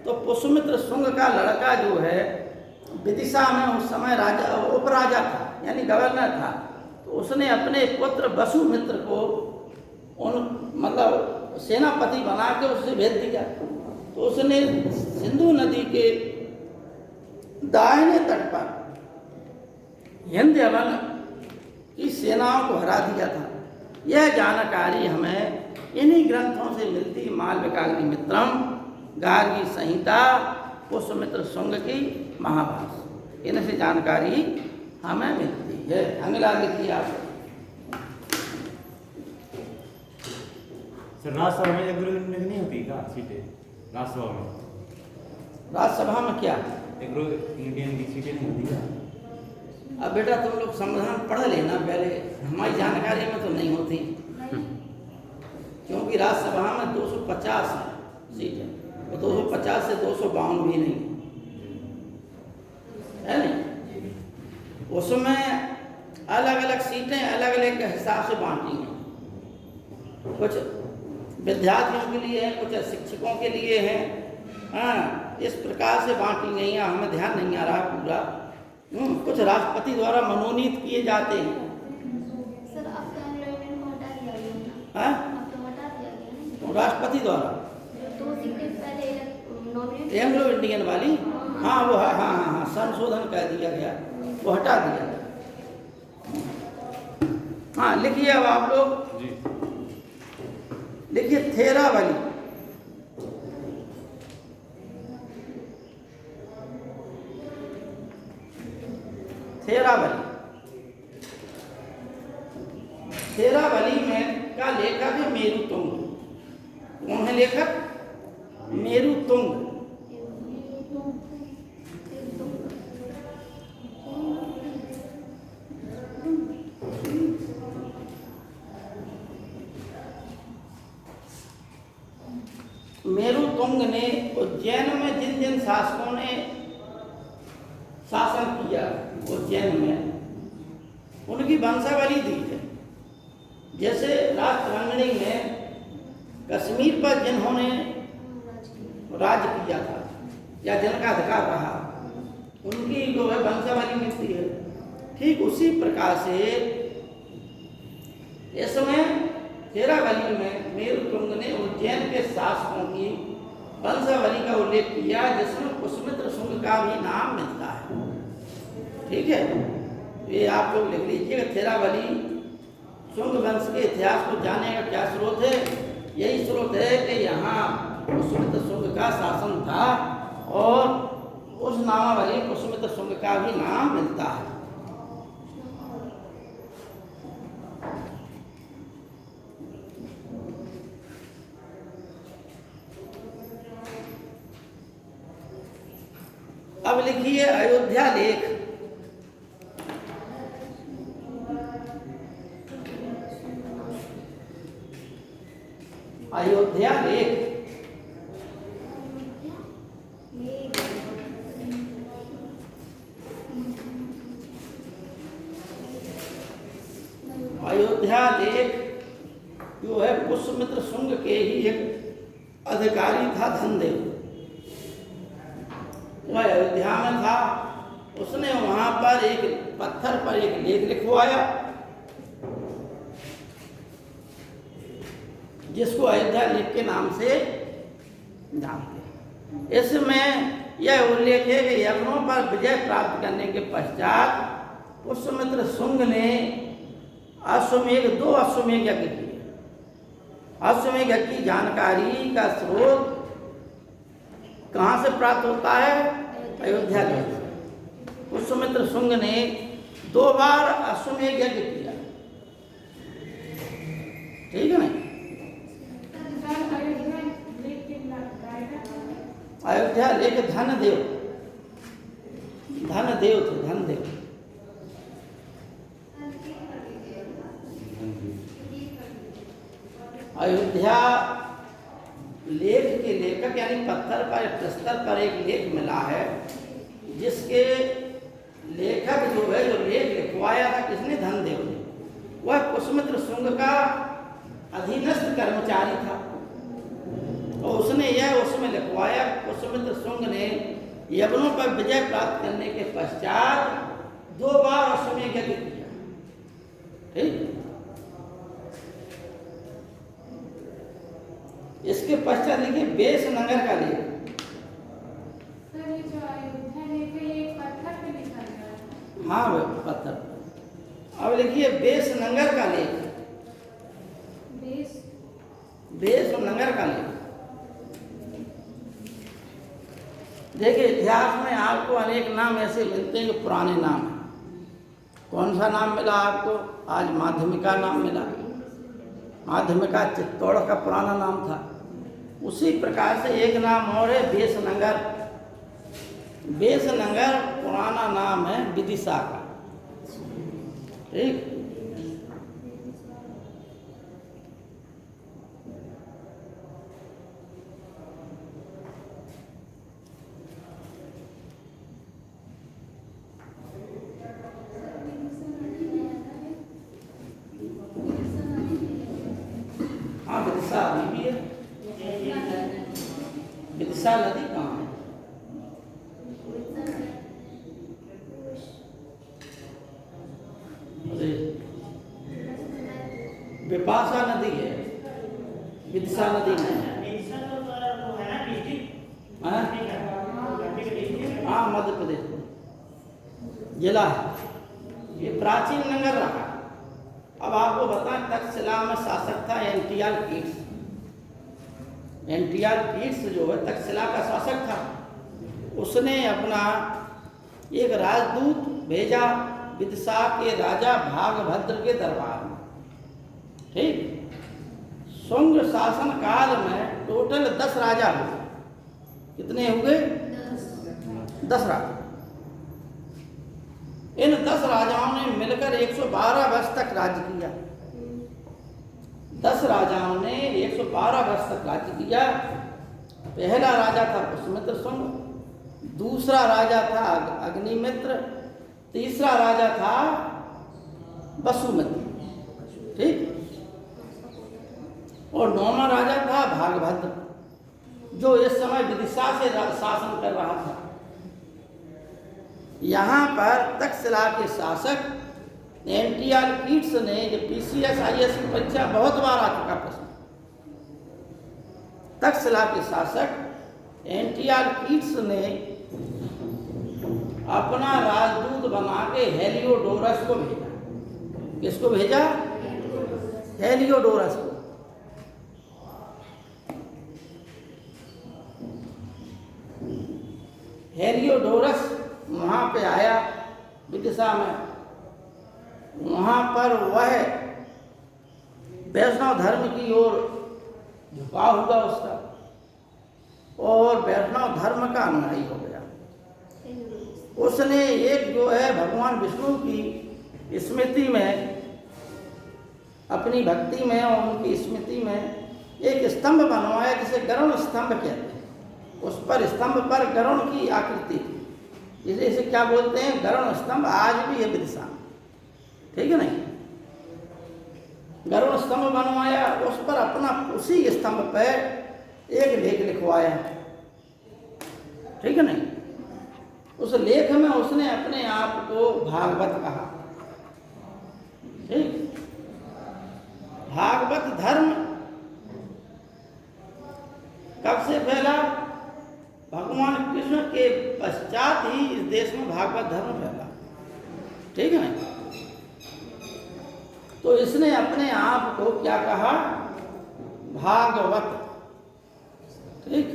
तो पुष्यमित्र शुंग का लड़का जो है विदिशा में उस समय राजा उपराजा था, यानी गवर्नर था, तो उसने अपने पुत्र वसुमित्र को मतलब सेनापति बना के उससे भेज दिया। तो उसने सिंधु नदी के दाहिने तट पर हिंद यवन की सेनाओं को हरा दिया था। यह जानकारी हमें इन्हीं ग्रंथों से मिलती, मालविकाग्नि मित्रम, गार्गी संहिता, पुष्यमित्र शुंग की महाभारत, इनसे जानकारी हमें मिलती है। अगला लिखिए आप। सर राज्यसभा में एग्रो इंडियन नहीं होती क्या सीटें? राज्यसभा में, राज्यसभा में क्या एग्रो इंडियन की सीटें नहीं होती क्या? अब बेटा तुम लोग संविधान पढ़ लेना पहले, हमारी जानकारी में तो नहीं होती, क्योंकि राज्यसभा में 250 सीट है, तो 250 से 252 भी नहीं है नहीं। उसमें अलग अलग सीटें अलग अलग हिसाब से बांटी हैं, कुछ विद्यार्थियों के लिए है, कुछ शिक्षकों के लिए है, हाँ, इस प्रकार से बांटी गई हैं। हमें ध्यान नहीं आ रहा पूरा। कुछ राष्ट्रपति द्वारा मनोनीत किए जाते हैं। सर अब तो एंग्लो इंडियन को हटा दिया गया हाँ? अब तो हटा दिया गया तो राष्ट्रपति द्वारा जो 2 सीटें पहले नॉमिनेट एंग्लो इंडियन वाली, हाँ वो हाँ संशोधन कर दिया गया, वो हटा दिया गया। हाँ लिखिए अब आप लोग जी। लिखिए थेरावली। थेरावली में का लेखक है मेरुतुंग। कौन है लेखक? मेरुतुंग। मेरुतुंग ने उज्जैन में जिन जिन शासकों ने शासन किया उज्जैन में, उनकी वंशावली दी है। जैसे राजतरंगिणी में कश्मीर पर जिन्होंने राज किया था या जिनका अधिकार रहा, उनकी जो है वंशावली मिलती है। ठीक उसी प्रकार से इसमें थेरावली में मेरुतुंग ने उज्जैन के शासकों की वंशावली का उल्लेख किया, जिसमें पुष्यमित्र शुंग का भी नाम मिलता है। ठीक है, ये आप लोग लिख लीजिएगा। थेरावली शुंग वंश के इतिहास को जानने का क्या स्रोत है? यही स्रोत है कि यहाँ पुष्यमित्र शुंग का शासन था और उस नामावली पुष्यमित्र शुंग का भी नाम मिलता है। अब लिखिए अयोध्या लेख। अयोध्या लेख अयोध्या लेख जो है पुष्यमित्र शुंग के ही एक अधिकारी था धनदेव। वह अयोध्या में था, उसने वहां पर एक पत्थर पर एक लेख लिखवाया जिसको अयोध्या लेख के नाम से जानते हैं। इसमें यह उल्लेख है कि यवनों पर विजय प्राप्त करने के पश्चात पुष्यमित्र शुंग ने दो अश्वमेध यज्ञ किए। अश्वमेध यज्ञ की जानकारी का स्रोत कहाँ से प्राप्त होता है? अयोध्या लेख से। पुष्यमित्र शुंग ने 2 बार अश्वमेध यज्ञ किया, ठीक है ना। अयोध्या लेख धनदेव थे, धनदेव। अयोध्या लेख के लेखक यानी पत्थर पर प्रस्तर पर एक लेख मिला है जिसके लेखक जो है, जो लेख लिखवाया था किसने? धनदेव ने। वह पुष्यमित्र शुंग का अधीनस्थ कर्मचारी था और उसने यह उसमें लिखवाया। पुष्यमित्र शुंग ने यवनों पर विजय प्राप्त करने के पश्चात 2 बार अश्वमेध यज्ञ किया, ठीक। इसके पश्चात देखिए बेस नगर का लेख। हाँ भाई पत्थर। अब लिखिए बेस नगर का लेख। बेस नगर का लेख। देखिए इतिहास में आपको अनेक नाम ऐसे मिलते हैं जो पुराने नाम हैं। कौन सा नाम मिला आपको? आज माध्यमिका नाम मिला। माध्यमिका चित्तौड़ का पुराना नाम था। उसी प्रकार से एक नाम और है बेसनगर। बेसनगर पुराना नाम है विदिशा का, ठीक। हाँ विदिशा अभी भी है। विदिशा नदी कहाँ है? विपाशा नदी है, विदिशा नदी नहीं है। हाँ मध्य प्रदेश जिला है। ये प्राचीन नगर रहा। अब आपको बताएं तक्षशिला में शासक था एनटीआर कीट्स। एनटीआर कीट्स जो है तक्षशिला का शासक था। उसने अपना एक राजदूत भेजा विदिशा के राजा भागभद्र के दरबार में, ठीक। शुंग शासन काल में टोटल 10 राजा हुए। कितने हुए? 10 राजा। इन 10 राजाओं ने मिलकर 112 वर्ष तक राज्य किया। 10 राजाओं ने 112 वर्ष तक राज्य किया। पहला राजा था पुष्यमित्र शुंग, दूसरा राजा था अग्निमित्र, तीसरा राजा था वसुमित्र, ठीक। और 9वां राजा था भागभद्र जो इस समय विदिशा से शासन कर रहा था। यहाँ पर तक्षशिला के शासक एनटीआर कीट्स ने, जो पीसीएस आईएएस की परीक्षा बहुत बार आ चुका प्रश्न, तक्षशिला के शासक एनटीआर कीट्स ने अपना राजदूत बना के हेलियोडोरस को भेजा। किसको भेजा? हेलियोडोरस को। हेलियोडोरस वहाँ पे आया विदिशा में। वहाँ पर वह वैष्णव धर्म की ओर झुकाव हुआ उसका, और वैष्णव धर्म का अनुयायी हो गया। उसने एक जो है भगवान विष्णु की स्मृति में, अपनी भक्ति में और उनकी स्मृति में एक स्तंभ बनवाया जिसे गरुड़ स्तंभ कहते हैं। उस पर स्तंभ पर गरुड़ की आकृति थी, जिसे इसे क्या बोलते हैं, गरुड़ स्तंभ। आज भी है विदिशा में, ठीक है नहीं। गरुड़ स्तंभ बनवाया, उस पर अपना, उसी स्तंभ पर एक लेख लिखवाया, ठीक है नहीं। उस लेख में उसने अपने आप को भागवत कहा, ठीक। भागवत धर्म कब से फैला? भगवान कृष्ण के पश्चात ही इस देश में भागवत धर्म फैला, ठीक है ना। तो इसने अपने आप को क्या कहा? भागवत, ठीक।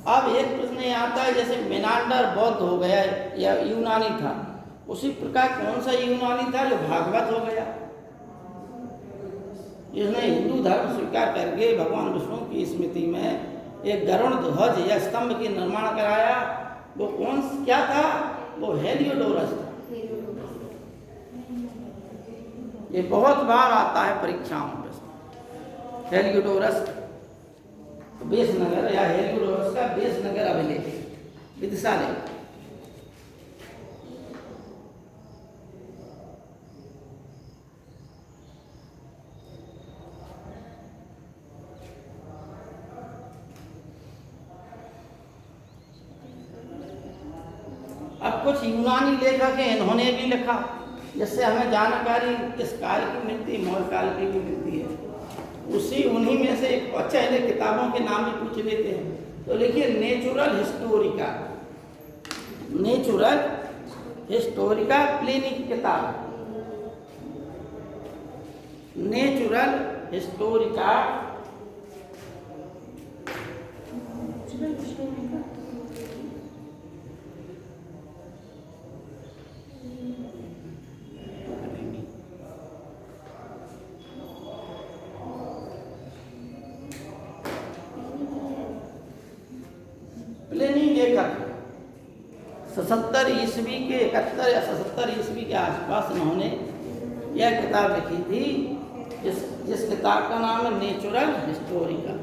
अब एक प्रश्न ये आता है, जैसे मेनांडर बौद्ध हो गया या यूनानी था, उसी प्रकार कौन सा यूनानी था जो भागवत हो गया? जिसने हिंदू धर्म स्वीकार करके भगवान विष्णु की स्मृति में एक गरुड़ ध्वज या स्तंभ के निर्माण कराया, वो कौन, क्या था? वो हेलियोडोरस था। ये बहुत बार आता है परीक्षाओं में। हेलियोडोरस बेसनगर या हेलियोडोरस का बेसनगर अभिलेख विदिशा लेख। अब कुछ यूनानी लेखक हैं, इन्होंने भी लिखा, जिससे हमें जानकारी किस काल की मिलती है, मौर्य काल की भी मिलती है। उसी उन्हीं में से अच्छा है, किताबों के नाम भी पूछ लेते हैं। तो लिखिए natural Historica, natural Historica Pliny की किताब, नेचुरल हिस्टोरिका लेखक 77 ईस्वी के 71 या 77 ईस्वी के आसपास इन्होंने यह किताब लिखी थी, जिस किताब का नाम है नेचुरल हिस्टोरिका।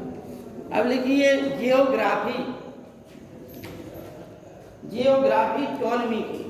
अब लिखिए जियोग्राफी, जियोग्राफी टॉलमी की,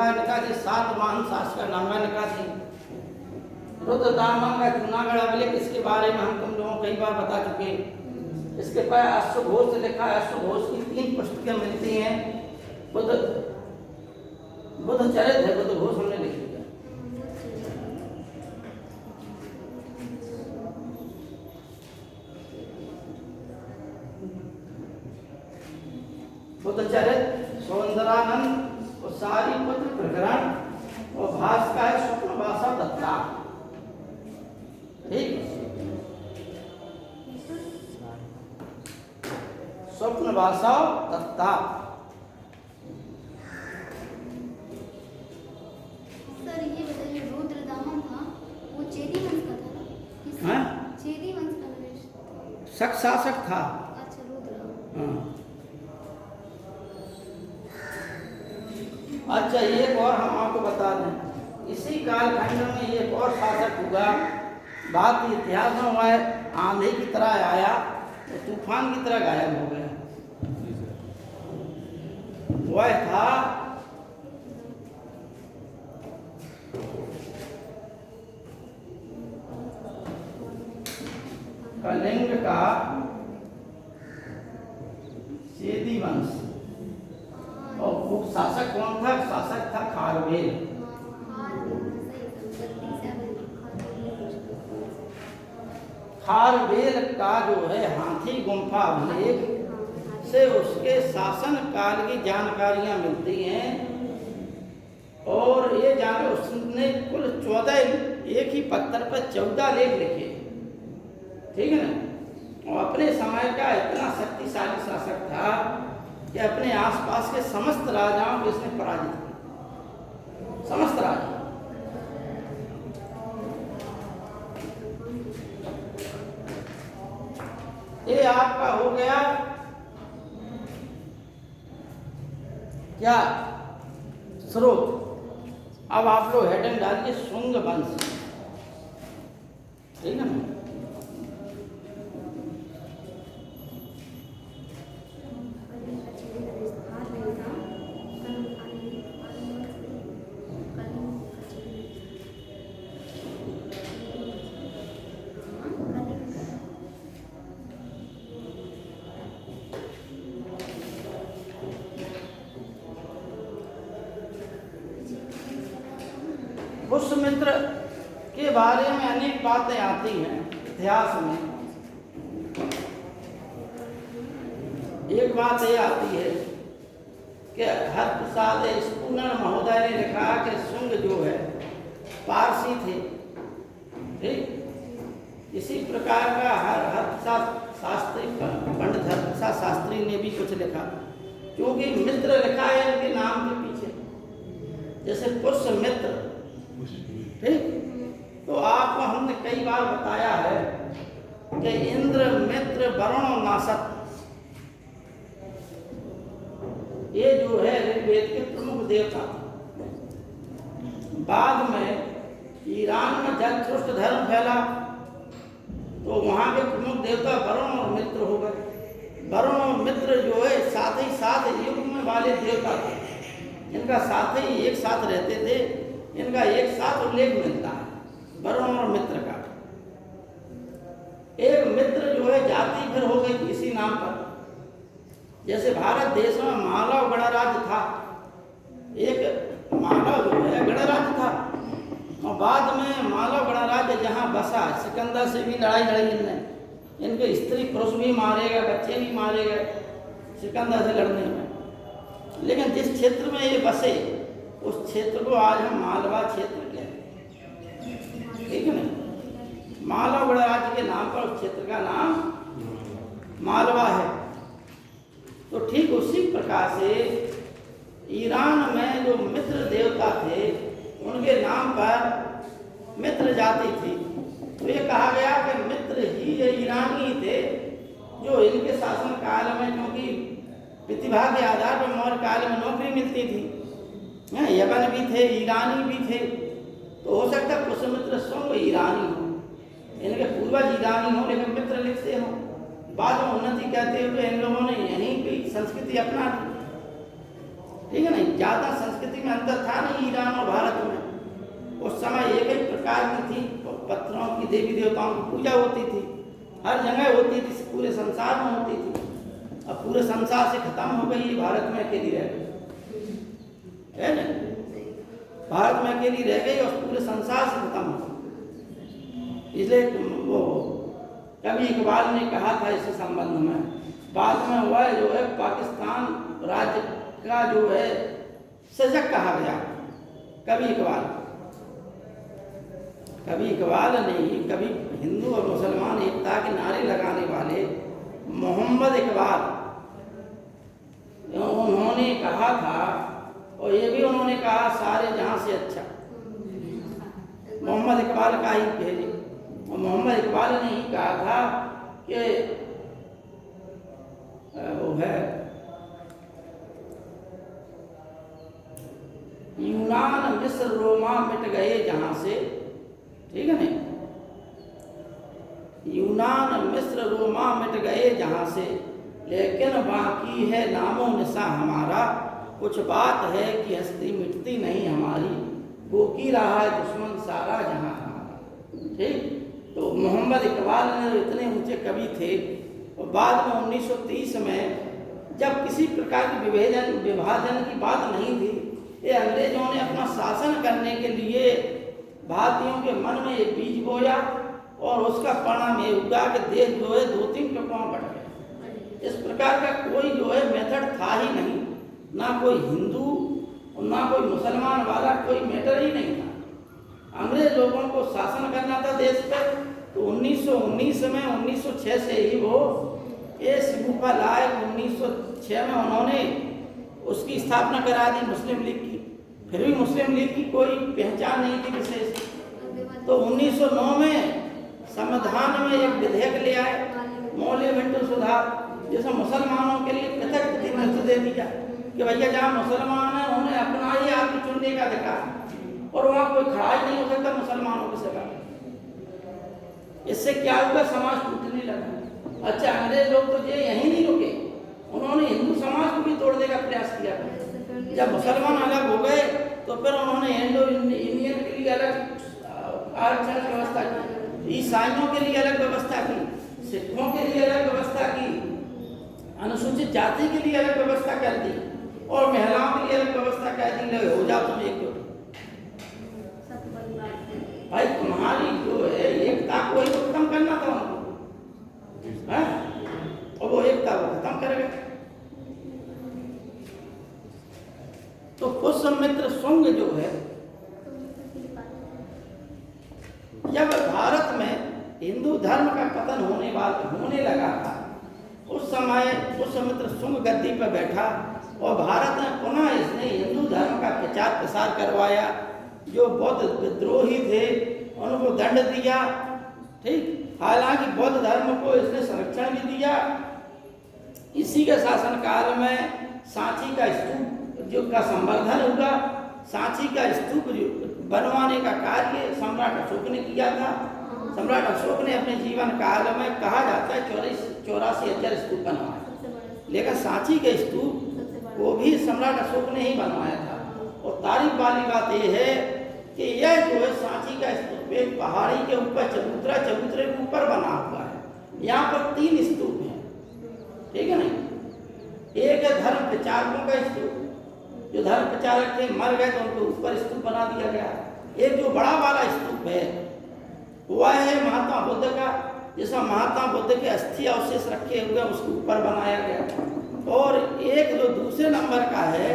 इनका जी 7 मान शासक का नाम इनका थी। रुद्रदामन का जूनागढ़ अभिलेख, इसके बारे में हम तुम लोगों को कई बार बता चुके। इसके पास अश्वघोष से लिखा है। अश्वघोष की 3 पुस्तकें मिलती हैं। बुद्ध चरित्र है, बुद्ध घोष हमने लिख दिया। बुद्ध चरित्र, सौंदरानंद और सारीपुत्र प्रकरण और भास्कर है स्वप्नवासा दत्ता। ठीक, स्वप्नवासा दत्ता। सर ये बताइए, रुद्रदामन था वो चेदी वंश का था ना? हाँ? चेदी वंश का नरेश। शक शासक था। अच्छा, रुद्र। हाँ। अच्छा, एक और हम आपको बता दें, इसी कालखंड में एक और शासक हुआ। बात इतिहास में हुआ है, आंधी की तरह आया तो तूफान की तरह गायब हो गया। वह था कलिंग का चेदी वंश। और वो शासक कौन था? शासक था खारवेल। खारवेल का जो है हाथी गुम्फा अभिलेख से उसके शासन काल की जानकारियां मिलती हैं। और ये जाने उसने कुल 14, एक ही पत्थर पर 14 लेख लिखे। ठीक है ना? और अपने समय का इतना शक्तिशाली शासक था कि अपने आसपास के समस्त राजाओं को इसने पराजित किया। समस्त राजा। ये आपका हो गया क्या स्रोत। अब आप लोग हेडिंग डालिए शुंग वंश। ठीक है ना? पुष्यमित्र के बारे में अनेक बातें आती हैं इतिहास में। एक बात ये आती है कि हरप्रसाद स्पूनर महोदय ने लिखा कि शुंग जो है पारसी थे। ठीक, इसी प्रकार का हरप्रसाद शास्त्री, पंडित हरप्रसाद शास्त्री ने भी कुछ लिखा, क्योंकि मित्र लिखा है इनके नाम के पीछे, जैसे पुष्यमित्र। ठीक, तो आपको हमने कई बार बताया है कि इंद्र, मित्र, वरुण और नासक, ये जो है ऋग्वेद के प्रमुख देवता थे। बाद में ईरान में जब तुष्ट धर्म फैला तो वहाँ के प्रमुख देवता वरुण और मित्र हो गए। वरुण और मित्र जो है साथ ही साथ युग में वाले देवता थे। इनका साथ ही एक साथ रहते थे। इनका एक साथ उल्लेख मिलता है वरुण और मित्र का। एक मित्र जो है जाति फिर हो गई इसी नाम पर। जैसे भारत देश में मालव गणराज्य था, एक मालव जो है गणराज्य था, और बाद में मालव गणराज्य जहाँ बसा, सिकंदर से भी लड़ाई लड़ी इनने। इनके स्त्री पुरुष भी मारे गए, बच्चे भी मारे गए सिकंदर से लड़ने में। लेकिन जिस क्षेत्र में ये बसे उस क्षेत्र को आज हम मालवा क्षेत्र कहते हैं। ठीक है ना? मालव गणराज्य के नाम पर उस क्षेत्र का नाम मालवा है। तो ठीक उसी प्रकार से ईरान में जो मित्र देवता थे उनके नाम पर मित्र जाति थी। तो ये कहा गया कि मित्र ही ये ईरानी थे जो इनके शासन काल में, क्योंकि प्रतिभा के आधार पर मौर्य काल में नौकरी मिलती थी, यवन भी थे, ईरानी भी थे। तो हो सकता है पुष्यमित्र स्वयं ईरानी हो, इनके पूर्वज ईरानी हो लेकिन मित्र लिखते हो। बाद में उन्नति कहते हुए इन लोगों ने यहीं की संस्कृति अपना ली। ठीक है नहीं? ज़्यादा संस्कृति में अंतर था नहीं ईरान और भारत में। उस समय एक ही प्रकार की थी, पत्थरों की देवी देवताओं की पूजा होती थी, हर जगह होती थी, पूरे संसार में होती थी। अब पूरे संसार से खत्म हो गई, भारत में अकेली रह गई, है ना? भारत में अकेली रह गई और पूरे संसार से खत्म हो गई। इसलिए वो कभी इकबाल ने कहा था इस संबंध में, बाद में हुआ जो है पाकिस्तान राज्य का जो है सजग कहा गया। कभी इकबाल नहीं, कभी हिंदू और मुसलमान एकता के नारे लगाने वाले मोहम्मद इकबाल, उन्होंने कहा था, और ये भी उन्होंने कहा सारे जहां से अच्छा मोहम्मद इकबाल का ही भेजे। और मोहम्मद इकबाल ने ही कहा था कि वो है यूनान मिस्र रोमा मिट गए जहां से, ठीक है नहीं, यूनान मिस्र रोमा मिट गए जहां से, लेकिन बाकी है नामो निशा हमारा, कुछ बात है कि हस्ती मिटती नहीं हमारी, वो की रहा है दुश्मन सारा जहां हमारा। ठीक, तो मोहम्मद इकबाल ने इतने ऊंचे कवि थे। और बाद में 1930 में जब किसी प्रकार की विभाजन की बात नहीं थी, ये अंग्रेजों ने अपना शासन करने के लिए भारतीयों के मन में एक बीज बोया और उसका परिणाम ये हुआ कि देश जो है 2-3 टुकड़ों में बट गया। इस प्रकार का कोई जो है मेथड था ही नहीं, ना कोई हिंदू और ना कोई मुसलमान वाला कोई मैटर ही नहीं था। अंग्रेज लोगों को शासन करना था देश पर, तो 1919 में 1906 से ही वो ये सिगुफा लाए। 1906 में उन्होंने उसकी स्थापना करा दी मुस्लिम लीग की। फिर भी मुस्लिम लीग की कोई पहचान नहीं थी विशेष। तो 1909 में संविधान में एक विधेयक ले आए, मौलिक विंडो सुधार, जिसमें मुसलमानों के लिए पृथक प्रतिनिधित्व दे दिया कि भैया जहाँ मुसलमान है उन्हें अपना ही आदमी चुनने का अधिकार, और वहाँ कोई खड़ा ही नहीं हो सकता मुसलमानों की सभा। इससे क्या हुआ, समाज टूटने लगा। अच्छा, अंग्रेज लोग तो ये यहीं नहीं रुके, उन्होंने हिंदू समाज को भी तोड़ने का प्रयास किया। जब मुसलमान अलग हो गए तो फिर उन्होंने इंडो इंडियन के लिए अलग आरक्षण व्यवस्था की, ईसाइयों के लिए अलग व्यवस्था की, सिखों के लिए अलग व्यवस्था की, अनुसूचित जाति के लिए अलग व्यवस्था कर दी, और महिलाओं के लिए अलग व्यवस्था कर दी। ले हो जाओ तुम एक भाई, तुम्हारी जो है एकता को ही तो खत्म करना था उनको, है? और वो एकता को खत्म कर गए। तो पुष्यमित्र शुंग जो है, जब भारत में हिंदू धर्म का पतन होने लगा था, उस समय पुष्यमित्र शुंग गद्दी पर बैठा और भारत में पुनः इसने हिंदू धर्म का प्रचार प्रसार करवाया। जो बौद्ध विद्रोही थे उनको दंड दिया। ठीक, हालांकि बौद्ध धर्म को इसने संरक्षण भी दिया। इसी के शासनकाल में सांची का स्तूप जो का संवर्धन हुआ। सांची का स्तूप बनवाने का कार्य सम्राट अशोक ने किया था। सम्राट अशोक ने अपने जीवन काल में कहा जाता है 84,000 स्तूप बनवाए, लेकिन सांची के स्तूप वो भी सम्राट अशोक ने ही बनवाया था। और तारीफ वाली बात यह है कि यह जो है सांची का स्तूप एक पहाड़ी के ऊपर चबूतरे के ऊपर बना हुआ है। यहाँ पर 3 स्तूप हैं, ठीक है नहीं। एक है धर्म प्रचारकों का स्तूप, जो धर्म प्रचारक थे मर गए तो उनके ऊपर स्तूप बना दिया गया। एक जो बड़ा वाला स्तूप है वह है महात्मा बुद्ध का, जिसमें महात्मा बुद्ध के अस्थि अवशेष रखे हुए उसके ऊपर बनाया गया। और एक जो दूसरे नंबर का है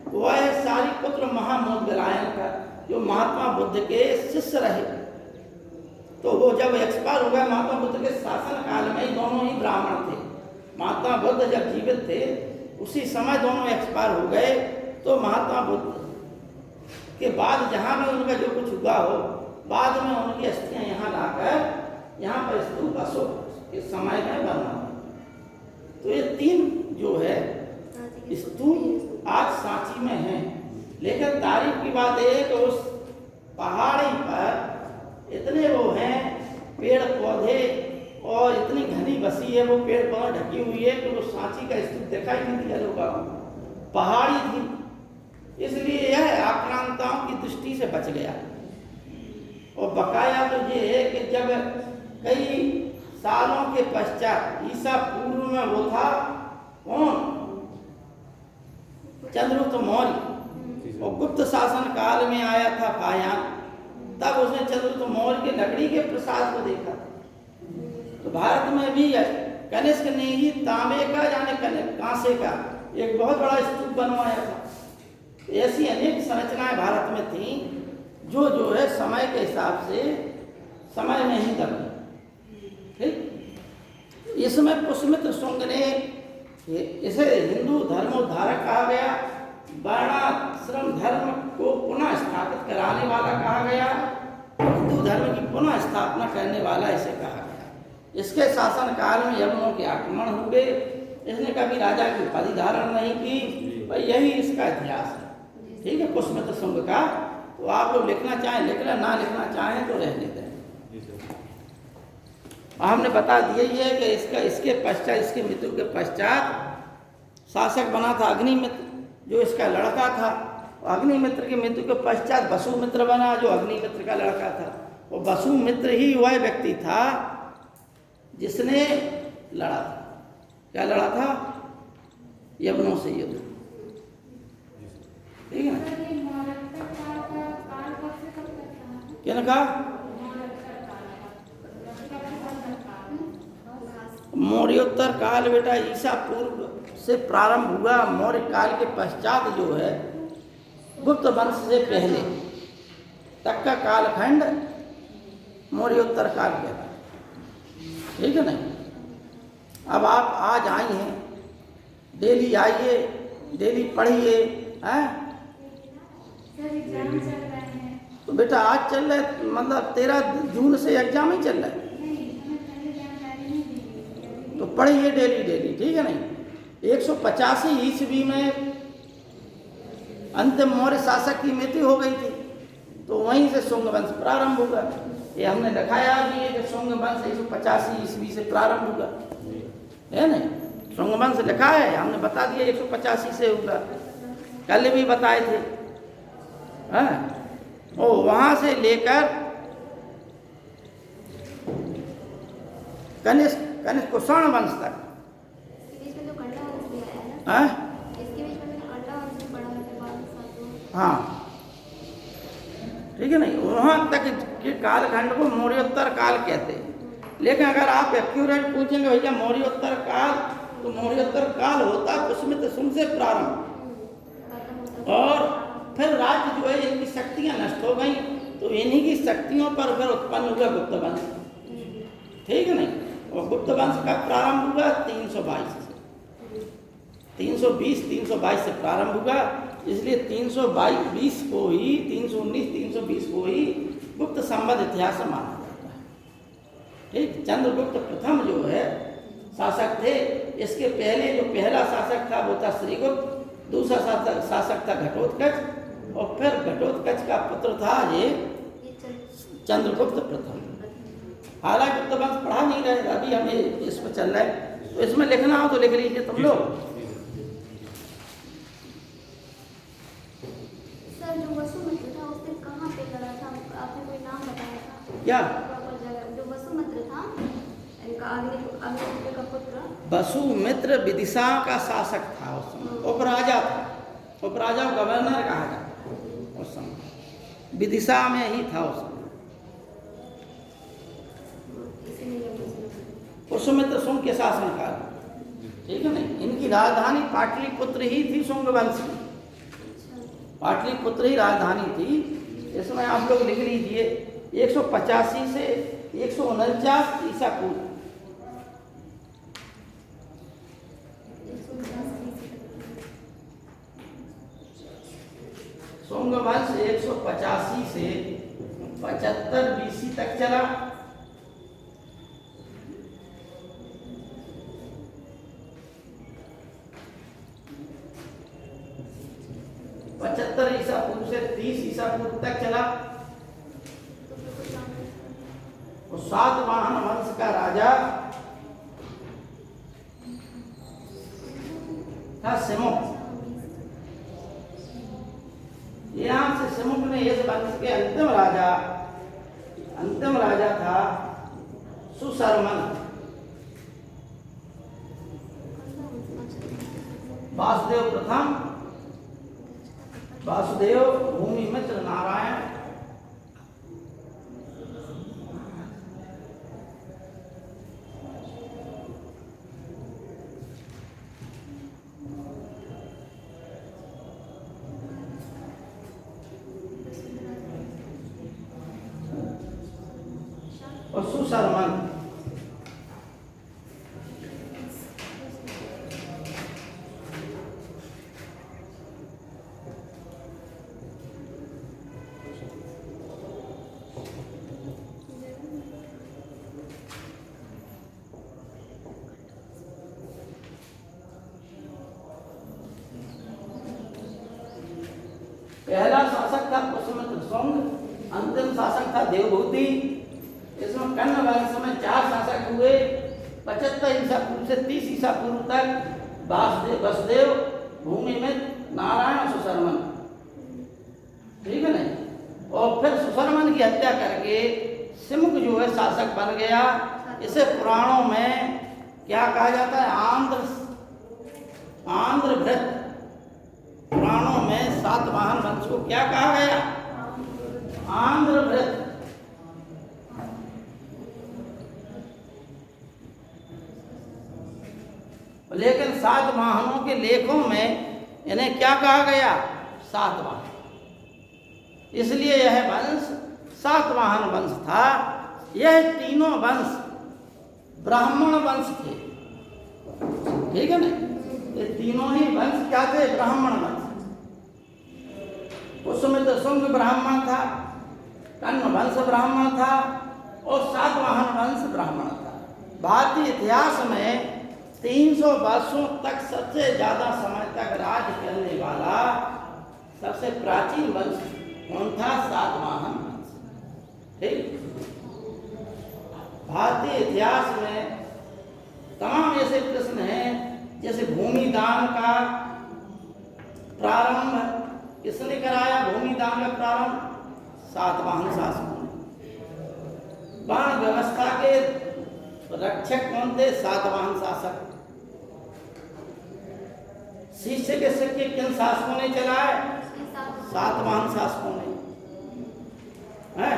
वह है सारिपुत्र महामोदगलायन का, जो महात्मा बुद्ध के शिष्य रहे। तो वो जब एक्सपायर हो गए, महात्मा बुद्ध के शासन काल में दोनों ही ब्राह्मण थे। महात्मा बुद्ध जब जीवित थे उसी समय दोनों एक्सपायर हो गए। तो महात्मा बुद्ध के बाद जहाँ में उनका जो कुछ हुआ हो, बाद में उनकी अस्थियां यहाँ लाकर यहाँ पर स्तूप अशोक के समय में बना। तो ये 3 जो है स्तूप आज सांची में है। लेकिन तारीफ की बात यह है कि उस पहाड़ी पर इतने वो हैं पेड़ पौधे और इतनी घनी बसी है, वो पेड़ पौधे ढकी हुई है कि वो सांची का स्तूप दिखाई नहीं दिया लोगों को। पहाड़ी थी, इसलिए यह आक्रांताओं की दृष्टि से बच गया। और बकाया तो ये है कि जब कई सालों के पश्चात ईसा पूर्व में वो था कौन, चंद्रगुप्त मौर्य, और गुप्त शासन काल में आया था फायान, तब उसने चंद्रगुप्त मौर्य के लकड़ी के प्रसाद को देखा। तो भारत में भी कनिष्क ने ही तांबे का यानी कांसे का एक बहुत बड़ा स्तूप बनवाया था। ऐसी अनेक संरचनाएं भारत में थीं जो है समय के हिसाब से समय में ही दब गई। ठीक, इसमें पुष्यमित्र शुंग ने इसे हिंदू धर्मोद्धारक कहा गया, वर्णाश्रम धर्म को पुनः स्थापित कराने वाला कहा गया, हिंदू धर्म की पुनः स्थापना करने वाला इसे कहा गया। इसके शासन काल में यवनों के आक्रमण हुए, इसने कभी राजा की उपाधि धारण नहीं की, भाई यही इसका इतिहास है। ठीक है, पुष्यमित्र शुंग का। तो आप लोग लिखना चाहें लिख लें, ना लिखना चाहें तो रहने दें। हमने बता दिया ही है कि इसके पश्चात, इसकी मृत्यु के पश्चात शासक बना था अग्निमित्र, जो इसका लड़का था। अग्निमित्र की मृत्यु के पश्चात वसुमित्र बना, जो अग्निमित्र का लड़का था। और वसुमित्र ही वह व्यक्ति था जिसने लड़ा था। क्या लड़ा था? यवनों से युद्ध। ठीक है ना? क्या ना कहा? मौर्योत्तर काल बेटा ईसा पूर्व से प्रारंभ हुआ। मौर्य काल के पश्चात जो है गुप्त वंश से पहले तक का कालखंड मौर्योत्तर काल कहता है। ठीक है नहीं? अब आप आज आई हैं, डेली आइए, डेली पढ़िए, हैं? तो बेटा आज चल रहा है, मतलब 13 जून से एग्जाम ही चल रहा है, तो पढ़िए डेली डेली। ठीक है नहीं? 185 ईस्वी में अंतिम मौर्य शासक की मृत्यु हो गई थी, तो वहीं से शुंग वंश प्रारंभ हुआ। ये हमने दिखाया भी है कि शुंग वंश 185 ईस्वी से प्रारंभ हुआ है नहीं? शुंग वंश लिखा है, हमने बता दिया 185 से होगा, कल भी बताए थे। हाँ, और वहां से लेकर कनिष्क कुषाण वंश तक। हाँ हाँ, ठीक है नहीं? वहां तक के कालखंड को मौर्योत्तर काल कहते हैं। लेकिन अगर आप एक्यूरेट पूछेंगे भैया मौर्योत्तर काल, तो मौर्योत्तर काल होता पुष्यमित्र शुंग से प्रारंभ, और फिर राज्य जो है इनकी शक्तियां नष्ट हो गई, तो इन्हीं की शक्तियों पर फिर उत्पन्न हुआ गुप्त वंश। ठीक है नहीं? और गुप्त वंश का प्रारंभ हुआ 322 से, 322 से प्रारंभ हुआ। इसलिए 322 को ही 319-320 को ही गुप्त संबद्ध इतिहास माना जाता है। ठीक, चंद्रगुप्त प्रथम जो है शासक थे। इसके पहले जो पहला शासक था वो था श्रीगुप्त, दूसरा शासक था घटोत्कच, और फिर घटोत्कच का पुत्र था ये चंद्रगुप्त प्रथम। हालांकि गुप्त वंश पढ़ा नहीं रहे, अभी हमें इस पर चल रहा है, तो इसमें लिखना हो तो लिख लीजिए तुम लोग। सर जो वसुमित्र था उसने कहाँ पे लड़ा था? आपने कोई नाम बताया था क्या? जो वसुमित्र था, इनका अग्निमित्र का पुत्र। वसुमित्र विदिशा का शासक था उस समय, उपराजा था। उपराजा गवर्नर कहा जाता है उस समय, विदिशा में ही था उस समय। पुष्यमित्र शुंग के शासन काल। ठीक है नहीं? इनकी राजधानी पाटलिपुत्र ही थी, शुंग वंश की पाटलिपुत्र ही राजधानी थी। इसमें आप लोग लिख लीजिए 185 से 149 ईसा पूर्व। शुंग वंश 185 से 75 BC तक चला। 75 ईसा पूर्व से 30 ईसा पूर्व तक चला। और सातवाहन वंश का राजा था सिमो। यहाँ से सिमुक ने इस वंश के अंतिम राजा था सुशर्मन। वासुदेव प्रथम, वासुदेव, भूमि मित्र, नारायण। और सुशर्मन। पहला शासक था पुष्यमित्र शुंग, अंतिम शासक था देवभूति। इसमें कर्ण वंश में 4 शासक हुए। 75 ईसा पूर्व से 30 ईसा पूर्व तक वसुदेव, भूमिमित्र, नारायण, सुशर्मन। ठीक है ना। और फिर सुशर्मन की हत्या करके सिमुक जो है शासक बन गया। इसे पुराणों में क्या कहा जाता है? आंध्रभृत। पुराणों में सातवाहन वंश को क्या कहा गया? आंध्रभृत। लेकिन सातवाहनों के लेखों में इन्हें क्या कहा गया? सातवाहन। इसलिए यह वंश सातवाहन वंश था। यह तीनों वंश ब्राह्मण वंश थे। ठीक है ना। ये तीनों ही वंश क्या थे? ब्राह्मण वंश। पुष्यमित्र शुंग ब्राह्मण था, कर्ण वंश ब्राह्मण था और सातवाहन वंश ब्राह्मण था। भारतीय इतिहास में 300 वर्षों तक सबसे ज्यादा समय तक राज करने वाला सबसे प्राचीन वंश कौन था? सातवाहन वंश। ठीक। भारतीय इतिहास में तमाम ऐसे प्रश्न हैं, जैसे भूमि दान का प्रारंभ किसने कराया? भूमि दान का प्रारंभ सातवाहन शासकों ने। वर्ण व्यवस्था के रक्षक कौन थे? सातवाहन शासक। शिष्य के सिक्के किन शासकों ने चलाए? सातवाहन शासकों ने। हैं?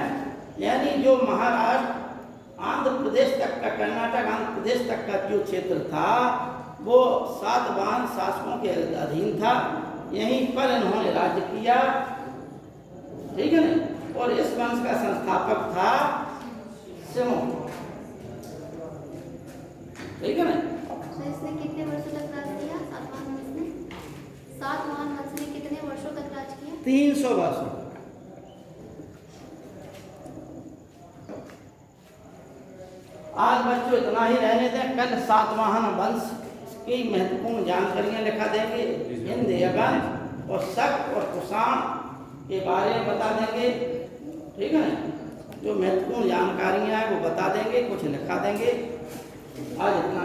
यानी जो महाराष्ट्र, आंध्र प्रदेश तक का, कर्नाटक, आंध्र प्रदेश तक का जो क्षेत्र था वो सातवाहन शासकों के अधीन था। यहीं पर इन्होंने राज्य किया। ठीक है ना। और इस वंश का संस्थापक था सिमुक। ठीक है ना। इसने कितने वर्षों तक राज किया? सातवाहन वंश ने कितने वर्षों तक राज किया? 300 वर्षों। आज बच्चों इतना ही रहने दें। कल सातवाहन वंश की महत्वपूर्ण जानकारियां लिखा देंगे। हिंद, यवन और शक और कुषाण के बारे में बता देंगे। ठीक है ना। जो महत्वपूर्ण जानकारियां हैं वो बता देंगे, कुछ लिखा देंगे। आज इतना